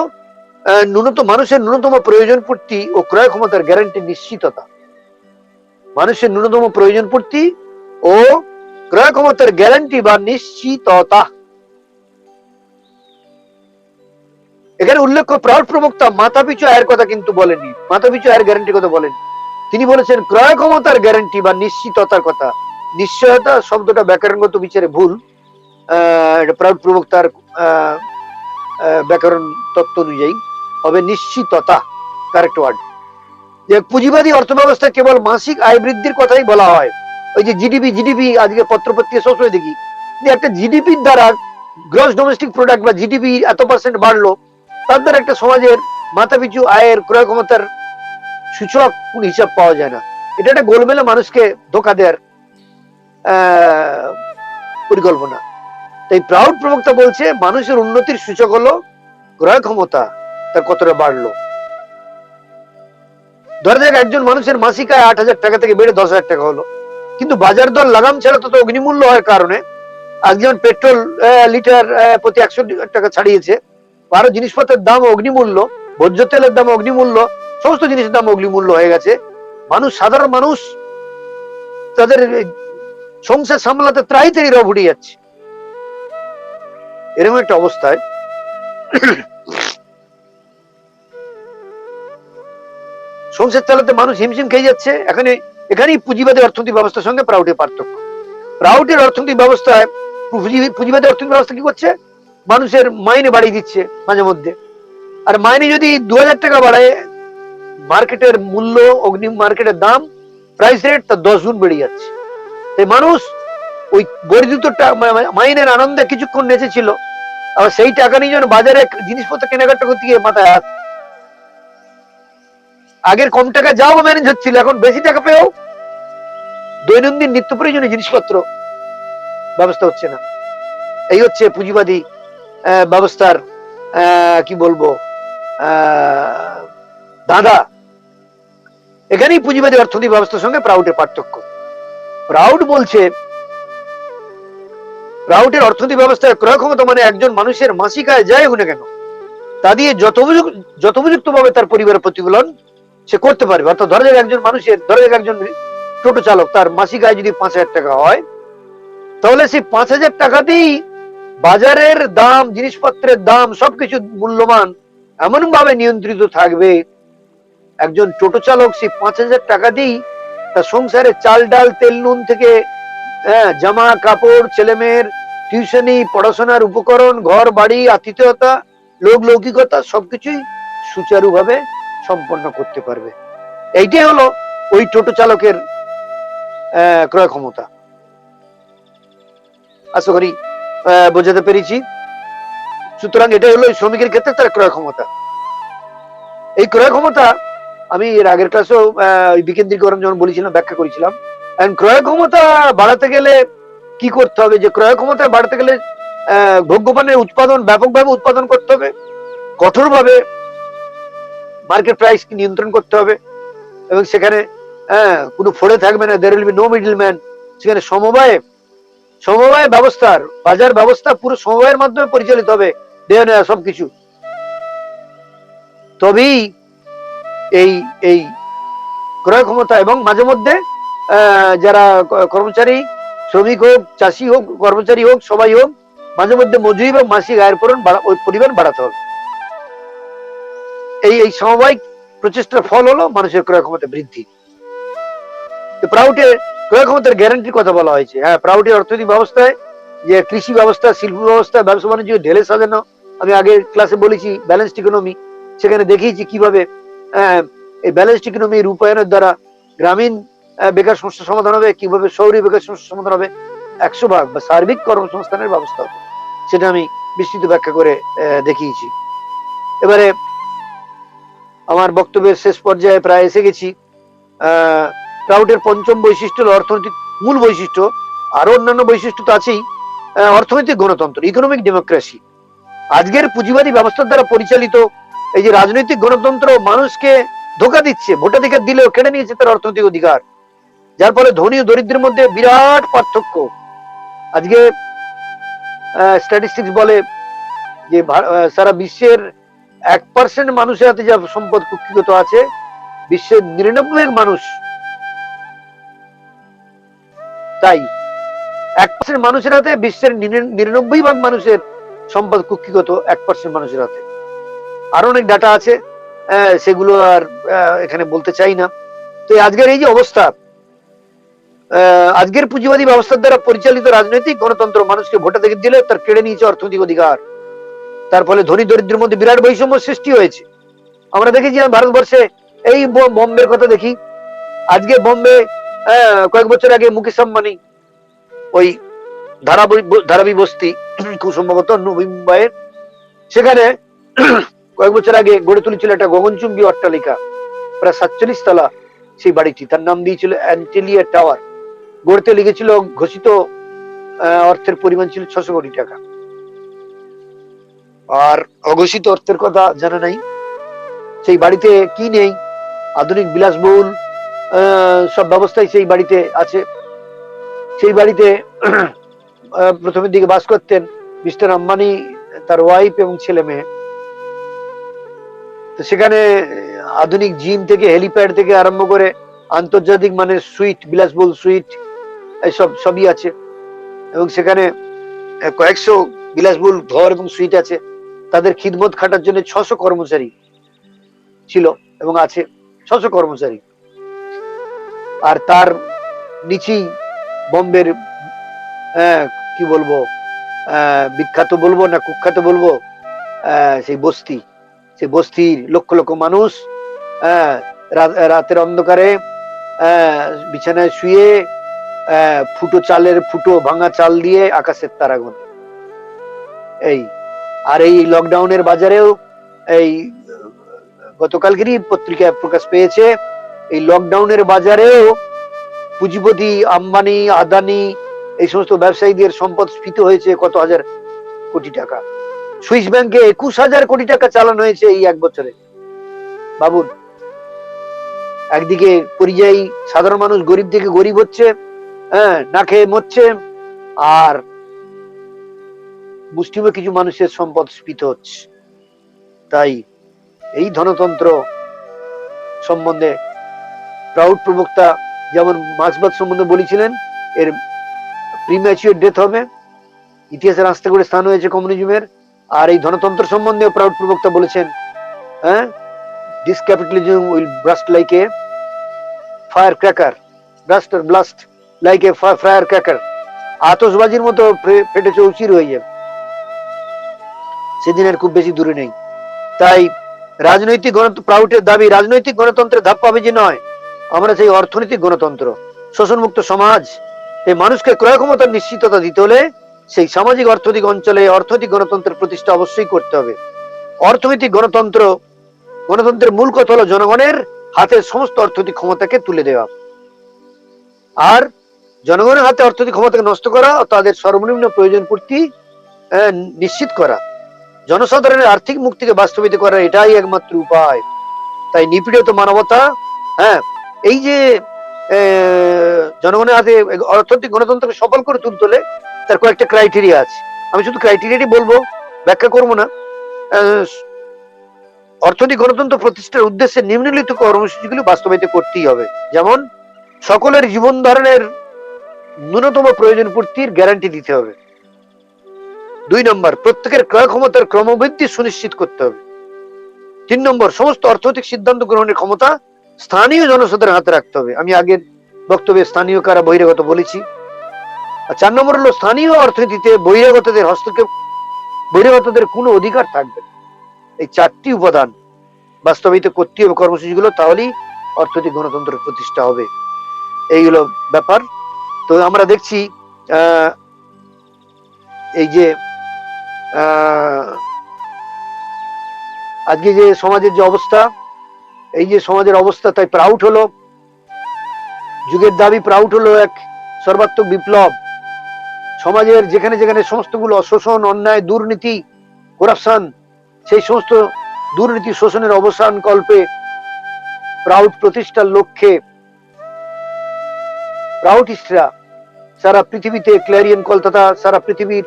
মানুষের ন্যূনতম প্রয়োজন পূর্তি ও ক্রয় ক্ষমতার গ্যারান্টি নিশ্চিততা। মানুষের ন্যূনতম প্রয়োজন পূর্তি ও ক্রয় ক্ষমতার গ্যারান্টি বা নিশ্চিততা। এখানে উল্লেখ্য, প্রাউড প্রবক্তা মাথাপিছু আয়ের কথা কিন্তু বলেনি, মাথাপিছু আয়ের গ্যারান্টির কথা বলেন। তিনি বলেছেন ক্রয় ক্ষমতার গ্যারান্টি বা নিশ্চিততার কথা। নিশ্চয়তা শব্দটা ব্যাকরণগত বিচারে ভুল, প্রাউড প্রবক্তার ব্যাকরণ তত্ত্ব অনুযায়ী হবে নিশ্চিততা কারেক্ট ওয়ার্ড। যে পুঁজিবাদী অর্থব্যবস্থা কেবল মাসিক আয় বৃদ্ধির কথাই বলা হয়। ওই যে জিডিপি আজকে পত্রপত্রিকা সবসময় দেখি যে একটা জিডিপির দ্বারা, গ্রস ডোমেস্টিক প্রোডাক্ট বা জিডিপি এত % বাড়লো, তার দ্বারা একটা সমাজের মাথাপিছু আয়ের ক্রয় ক্ষমতার সূচক কোন হিসাব পাওয়া যায় না। এটা একটা গোলমেলে মানুষকে ধোকা দেওয়ার পরিকল্পনা। তাই প্রাউড প্রবক্তা বলছে মানুষের উন্নতির সূচক হলো ক্রয় ক্ষমতা তার কতটা বাড়লো। ধরা যাক একজন মানুষের মাসিক আয় 8,000 টাকা থেকে বেড়ে 10,000 টাকা হলো, কিন্তু বাজার দর লাগাম ছাড়া তত অগ্নিমূল্য হওয়ার কারণে আজ যেমন পেট্রোল লিটার প্রতি 100 টাকা ছাড়িয়েছে, আরো জিনিসপত্রের দাম অগ্নিমূল্য, ভোজ্য তেলের দাম অগ্নিমূল্য, সমস্ত জিনিসের দাম অগ্নিমূল্য হয়ে গেছে। সাধারণ মানুষ তাদের সংসার সামলাতে ত্রাহি ত্রাহি রব উঠে যাচ্ছে। এরকম একটা অবস্থায় সংসার চালাতে মানুষ হিমশিম খেয়ে যাচ্ছে। এখানেই পুঁজিবাদী অর্থনৈতিক ব্যবস্থার সঙ্গে প্রাউটের পার্থক্য। প্রাউটের অর্থনৈতিক ব্যবস্থায় পুঁজিবাদী অর্থনৈতিক ব্যবস্থা কি করছে, মানুষের মাইনে বাড়িয়ে দিচ্ছে মাঝে মধ্যে, আর মাইনে যদি 2,000 টাকা বাড়ায়, মার্কেটের মূল্য, মার্কেটের দাম, প্রাইস রেট তার 10 গুণ বেড়ে যাচ্ছে। তাই মানুষ ওই বর্ধিত মাইনের আনন্দে কিছুক্ষণ নেচেছিল, আবার সেই টাকা নিয়ে যখন বাজারে জিনিসপত্র কেনাকাটা করতে গিয়ে মাথায় হাত। আগের কম টাকা যাও ম্যানেজ হচ্ছিল, এখন বেশি টাকা পেয়েও দৈনন্দিন নিত্য প্রয়োজনীয় জিনিসপত্র ব্যবস্থা হচ্ছে না। এই হচ্ছে পুঁজিবাদী ব্যবস্থার কি বলবো দাদা। এখানেই পুঁজিবাদী অর্থনৈতিক ব্যবস্থার সঙ্গে প্রাউটের পার্থক্য। প্রাউড বলছে প্রাউটের অর্থনৈতিক ব্যবস্থায় ক্রয় ক্ষমতা মানে একজন মানুষের মাসিক আয় যাই হোক না কেন, তা দিয়ে যথোপযুক্ত ভাবে তার পরিবারের প্রতিফলন সে করতে পারবে। অর্থাৎ ধরা যাক একজন টোটো চালক, তার মাসিক আয় যদি 5,000 টাকা হয়, তাহলে সেই 5,000 টাকাতেই বাজারের দাম, জিনিসপত্রের দাম, সবকিছু মূল্যমান এমন ভাবে নিয়ন্ত্রিত থাকবে, একজন টোটো চালক সে 5,000 টাকা দিই তার সংসারে চাল ডাল তেল নুন থেকে জামা কাপড়, ছেলে মেয়ের টিউশনি, পড়াশোনার উপকরণ, ঘর বাড়ি, আতিথেয়তা, লোক লৌকিকতা সবকিছুই সুচারুভাবে সম্পন্ন করতে পারবে। এইটাই হলো ওই টোটো চালকের ক্রয় ক্ষমতা। আশা করি বোঝাতে পেরেছি। সুতরাং এটাই হলো শ্রমিকের ক্ষেত্রে তার ক্রয় ক্ষমতা। এই ক্রয় ক্ষমতা আমি এর আগের ক্লাসেও বিকেন্দ্রীকরণ যেমন বলেছিলাম, ব্যাখ্যা করেছিলাম। ক্রয় ক্ষমতা বাড়াতে গেলে কি করতে হবে, যে ক্রয় ক্ষমতা বাড়াতে গেলে ভোগ্যপণ্যের উৎপাদন ব্যাপকভাবে উৎপাদন করতে হবে, কঠোরভাবে মার্কেট প্রাইস নিয়ন্ত্রণ করতে হবে, এবং সেখানে কোনো ফোড়ে থাকবে না, there will be no middle man. সেখানে সমবায় ব্যবস্থার, বাজার ব্যবস্থা পুরো সমবায়ের মাধ্যমে পরিচালিত হবে, দেয়া নেয়া সবকিছু। তবেই এই এই ক্রয় ক্ষমতা, এবং মাঝে মধ্যে যারা কর্মচারী, শ্রমিক হোক, চাষি হোক, কর্মচারী হোক, সবাই হোক, মাঝে মধ্যে মজুরি বা মাসিক আয়ের পরিমাণ বাড়াতে হবে। এই সমবায় প্রচেষ্টার ফল হলো মানুষের ক্রয় ক্ষমতা বৃদ্ধি। প্রাউটে ক্রয় ক্ষমতার গ্যারান্টির কথা বলা হয়েছে। হ্যাঁ, প্রাউটের অর্থনৈতিক ব্যবস্থায়, যে কৃষি ব্যবস্থা, শিল্প ব্যবস্থা, ব্যবসা বাণিজ্য ঢেলে সাজানো, আমি আগের ক্লাসে বলেছি ব্যালেন্সড ইকোনমি, সেখানে দেখিয়েছি কিভাবে এই ব্যালেন্সড ইকোনমি রূপায়ণের দ্বারা গ্রামীণ বেকার সমস্যা সমাধান হবে, কিভাবে শহরী বেকার সমস্যা সমাধান হবে, 100 ভাগ বা সার্বিক কর্মসংস্থানের ব্যবস্থা হবে, সেটা আমি বিস্তৃত ব্যাখ্যা করে দেখিয়েছি। এবারে আমার বক্তব্যের শেষ পর্যায়ে প্রায় এসে গেছি। প্রাউটের পঞ্চম বৈশিষ্ট্য হল অর্থনৈতিক মূল বৈশিষ্ট্য, আরো অন্যান্য বৈশিষ্ট্য তো আছেই। অর্থনৈতিক গণতন্ত্র, ইকোনমিক ডেমোক্রেসি। আজকের পুঁজিবাদী ব্যবস্থার দ্বারা পরিচালিত এই যে রাজনৈতিক গণতন্ত্র মানুষকে ধোকা দিচ্ছে, ভোটাধিকার দিলেও কেড়ে নিয়েছে তার অর্থনৈতিক অধিকার, যার ফলে ধনী ও দরিদ্রের মধ্যে বিরাট পার্থক্য। আজকে স্ট্যাটিস্টিক্স বলে যে সারা বিশ্বের 1% মানুষের হাতে যা সম্পদ কুক্ষিগত আছে, বিশ্বের 99 মানুষ, তাই 1% মানুষের হাতে বিশ্বের 99 ভাগ মানুষের সম্পদ কুক্ষিগত 1% মানুষের হাতে। আরো অনেক ডাটা আছে, সেগুলো আর এখানে বলতে চাই না। তো আজকের এই যে অবস্থা, আজকের পুঁজিবাদী ব্যবস্থার দ্বারা পরিচালিত রাজনৈতিক গণতন্ত্র মানুষকে ভোটাধিকার দিলে তার কেড়ে নিয়েছে অর্থনৈতিক অধিকার, তার ফলে ধনী দরিদ্রের মধ্যে বিরাট বৈষম্য সৃষ্টি হয়েছে। আমরা দেখেছি ভারতবর্ষে, এই বোম্বের কথা দেখি, আজকে বোম্বে কয়েক বছর আগে মুকেশ আম্বানি ওই ধারাবি বস্তি, খুব সম্ভবত নবী মুম্বাইয়ের, সেখানে কয়েক বছর আগে গড়ে তুলেছিল একটা গগনচুম্বী অট্টালিকা, প্রায় 47 তলা সেই বাড়িটি, তার নাম দিয়েছিল অ্যান্টেলিয়া টাওয়ার। গড়তে লেগেছিল, ঘোষিত অর্থের পরিমাণ ছিল 600 কোটি টাকা, আর অঘোষিত অর্থের কথা জানা নাই। সেই বাড়িতে কি নেই? আধুনিক বিলাসবহুল সব ব্যবস্থাই সেই বাড়িতে আছে। সেই বাড়িতে প্রথমের দিকে বাস করতেন মিস্টার আম্বানি, তার ওয়াইফ এবং ছেলে মেয়ে। তো সেখানে আধুনিক জিম থেকে, হেলিপ্যাড থেকে আরম্ভ করে আন্তর্জাতিক মানের সুইট, বিলাসবহুল সুইট, এইসব সবই আছে। এবং সেখানে কয়েকশো বিলাসবহুল ঘর এবং সুইট আছে। তাদের খিদমত খাটার জন্য 600 কর্মচারী ছিল এবং আছে, 600 কর্মচারী। আর তার নিচেই বোম্বের কি বলবো, বিখ্যাত বলবো না কুখ্যাত বলবো, সেই বস্তি, সেই বস্তির লক্ষ লক্ষ মানুষ রাতের অন্ধকারে বিছানায় শুয়ে ফুটো ভাঙা চাল দিয়ে আকাশের তারা গোনে। এই আর এই লকডাউনের বাজারেও, এই গতকালকেরই পত্রিকায় প্রকাশ পেয়েছে, এই লকডাউনের বাজারেও পুঁজিপতি আম্বানি, আদানি, এই সমস্ত ব্যবসায়ীদের সম্পদ স্ফীত হয়েছে কত হাজার কোটি টাকা। সুইস ব্যাংকে 21,000 কোটি টাকা চালানো হয়েছে এই 1 বছরে। ভাবুন, একদিকে পরিযায়ী সাধারণ মানুষ গরিব থেকে গরিব হচ্ছে, না খেয়ে মরছে, আর মুষ্টিমেয় কিছু মানুষের সম্পদ স্ফীত হচ্ছে। তাই এই ধনতন্ত্র সম্বন্ধে প্রাউড প্রবক্তা যেমন মার্ক্সবাদ সম্বন্ধে বলেছিলেন, এর প্রিম্যাচিওর ডেথ হবে, ইতিহাসের আস্তে করে স্থান হয়েছে কমিউনিজমের। আর এই ধনতন্ত্র সম্বন্ধে প্রাউড প্রবক্তা বলেছেন, হ্যাঁ, this capitalism will burst like a fire cracker, blast like a fire cracker, আতশবাজির মতো ফেটে চৌচির হয়ে যাবে। সেদিন আর খুব বেশি দূরে নেই। তাই রাজনৈতিক প্রাউটের দাবি রাজনৈতিক গণতন্ত্রের ধাপ পাবে যে নয়, আমরা সেই অর্থনৈতিক গণতন্ত্র, শোষণমুক্ত সমাজ। এই মানুষকে ক্রয় ক্ষমতার নিশ্চিততা দিতে হলে সেই সামাজিক অর্থনৈতিক অঞ্চলে অর্থনৈতিক গণতন্ত্রের প্রতিষ্ঠা অবশ্যই করতে হবে। অর্থনৈতিক গণতন্ত্রের মূল কথা হলো জনগণের হাতে সমস্ত অর্থনৈতিক ক্ষমতাকে তুলে দেওয়া, আর জনগণের হাতে অর্থনৈতিক ক্ষমতাকে নষ্ট করা ও তাদের সর্বনিম্ন প্রয়োজন পূর্তি নিশ্চিত করা, জনসাধারণের আর্থিক মুক্তিকে বাস্তবায়িত করার এটাই একমাত্র উপায়। তাই নিপীড়িত মানবতা, হ্যাঁ, এই যে জনগণের হাতে অর্থনৈতিক গণতন্ত্রকে সফল করে তুলতে হলে তার কয়েকটা ক্রাইটেরিয়া আছে। আমি শুধু ক্রাইটেরিয়াটি বলবো, ব্যাখ্যা করবো না। অর্থনৈতিক গণতন্ত্র প্রতিষ্ঠার উদ্দেশ্যে নিম্নলিখিত কর্মসূচিগুলি বাস্তবায়িত করতেই হবে। যেমন, সকলের জীবন ধারণের ন্যূনতম প্রয়োজন পূর্তির গ্যারান্টি দিতে হবে। 2 নম্বর, প্রত্যেকের ক্রয় ক্ষমতার ক্রমবৃদ্ধি সুনিশ্চিত করতে হবে। 3 নম্বর, সমস্ত অর্থনৈতিক সিদ্ধান্ত গ্রহণের ক্ষমতা স্থানীয় জনসাধারণের হাতে রাখতে হবে। আমি আগের বক্তব্যে স্থানীয় কারা বহিরাগত বলেছি। আর 4 নম্বর হলো স্থানীয় অর্থনীতিতে বহিরাগতদের কোনো অধিকার থাকবে। এই 4টি উপাদান বাস্তবায়িত করতে হবে কর্মসূচিগুলো, তাহলেই অর্থনৈতিক গণতন্ত্রের প্রতিষ্ঠা হবে। এইগুলো ব্যাপার। তো আমরা দেখছি এই যে আজকে যে সমাজের যে অবস্থা, এই যে সমাজের অবস্থা, তাই প্রাউড হলো, যুগের দাবি প্রাউড হলো এক সর্বাত্মক বিপ্লব। সমাজের যেখানে যেখানে সমস্তগুলো শোষণ, অন্যায়, দুর্নীতি, করাপশন, সেই সমস্ত দুর্নীতি শোষণের অবসান কল্পে প্রাউড প্রতিষ্ঠার লক্ষ্যে প্রাউডিস্টরা সারা পৃথিবীতে ক্ল্যারিয়ন কল তথা সারা পৃথিবীর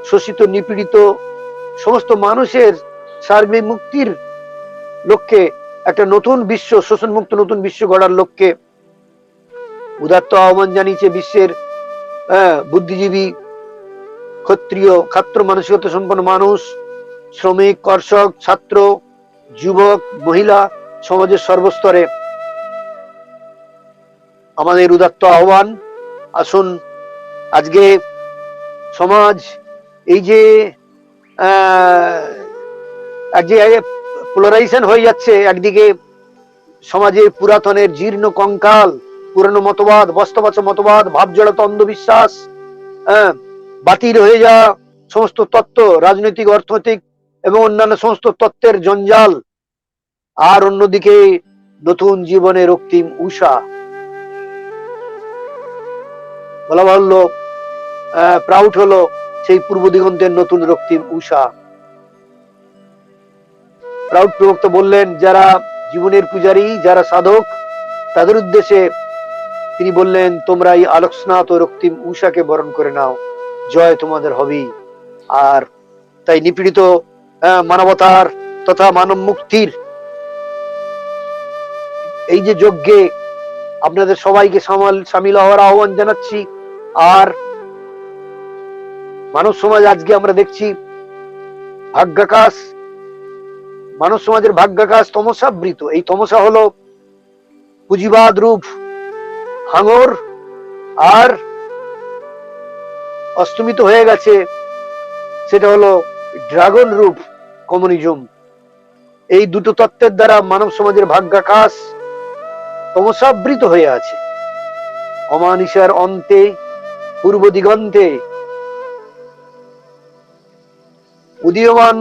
শোষিত, নিপীড়িত সমস্ত মানুষের সার্বিক মুক্তির লক্ষ্যে একটা নতুন বিশ্ব, শোষণ মুক্ত নতুন বিশ্ব গড়ার লক্ষ্যে উদাত্ত আহ্বান জানিয়েছে বিশ্বের বুদ্ধিজীবী, ক্ষত্রিয়, খাত্র মানসিকতা সম্পন্ন মানুষ, শ্রমিক, কর্ষক, ছাত্র, যুবক, মহিলা, সমাজের সর্বস্তরে আমাদের উদাত্ত আহ্বান, আসুন আজকে সমাজ এই যে পোলারাইজেশন হয়ে যাচ্ছে, একদিকে সমাজে পুরাতনের জীর্ণ কঙ্কাল, পুরানো মতবাদ, বস্তাবাচা মতবাদ, ভাবজড়তা, অন্ধবিশ্বাস, বাতিল হয়ে যাওয়া সমস্ত তত্ত্ব, রাজনৈতিক, অর্থনৈতিক এবং অন্যান্য সমস্ত তত্ত্বের জঞ্জাল, আর অন্যদিকে নতুন জীবনের রক্তিম উষা। বলা বাহুল্য, প্রাউড হলো সেই পূর্ব দিগন্তের নতুন রক্তিম উষা। প্রাউড প্রবক্তা বললেন, যারা জীবনের পূজারী, যারা সাধক, তাদের উদ্দেশ্যে তিনি বললেন, তোমরা এই আলোকস্নাত ও রক্তিম উষাকে বরণ করে নাও, জয় তোমাদের হবেই। আর তাই নিপীড়িত মানবতার তথা মানব মুক্তির এই যে যজ্ঞে আপনাদের সবাইকে সামিল হওয়ার আহ্বান জানাচ্ছি। আর মানব সমাজ আজকে আমরা দেখছি ভাগ্যাকাশ, মানব সমাজের ভাগ্যাকাশ তমসাবৃত। এই তমসা হলো পুঁজিবাদ রূপ হাঙর, আর অস্তমিত হয়ে গেছে সেটা হলো ড্রাগন রূপ কমিউনিজম। এই দুটো তত্ত্বের দ্বারা মানব সমাজের ভাগ্যাকাশ তমসাবৃত হয়ে আছে। অমানিসার অন্তে পূর্ব দিগন্তে উদীয়মান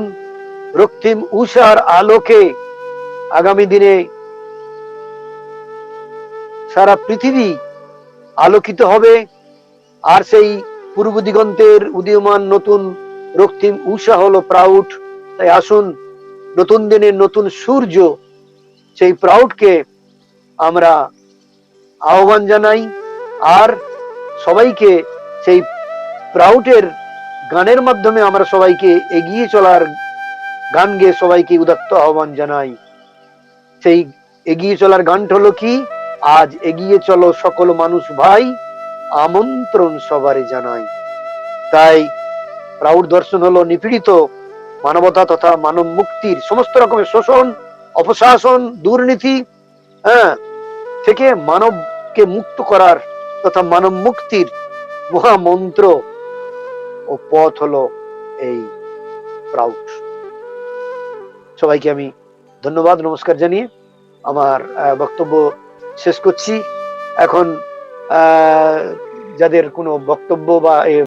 রক্তিম উষার আলোকে আগামী দিনে সারা পৃথিবী আলোকিত হবে। আর সেই পূর্ব দিগন্তের উদীয়মান নতুন রক্তিম উষা হলো প্রাউড। তাই আসুন নতুন দিনের নতুন সূর্য, সেই প্রাউডকে আমরা আহ্বান জানাই, আর সবাইকে সেই প্রাউডের গানের মাধ্যমে আমরা সবাইকে এগিয়ে চলার গান গেয়ে সবাইকে উদাত্ত আহ্বান জানাই। সেই এগিয়ে চলার গানটা হলো কি, আজ এগিয়ে চলো সকল মানুষ ভাই, আমন্ত্রণ সবারে জানাই। তাই প্রাউড দর্শন হলো নিপীড়িত মানবতা তথা মানব মুক্তির সমস্ত রকমের শোষণ, অপশাসন, দুর্নীতি, হ্যাঁ, থেকে মানবকে মুক্ত করার তথা মানব মুক্তির মহামন্ত্র ও পথ হলো এই প্রাউড। সবাইকে আমি ধন্যবাদ, নমস্কার জানিয়ে আমার বক্তব্য শেষ করছি। এখন যাদের কোনো বক্তব্য বা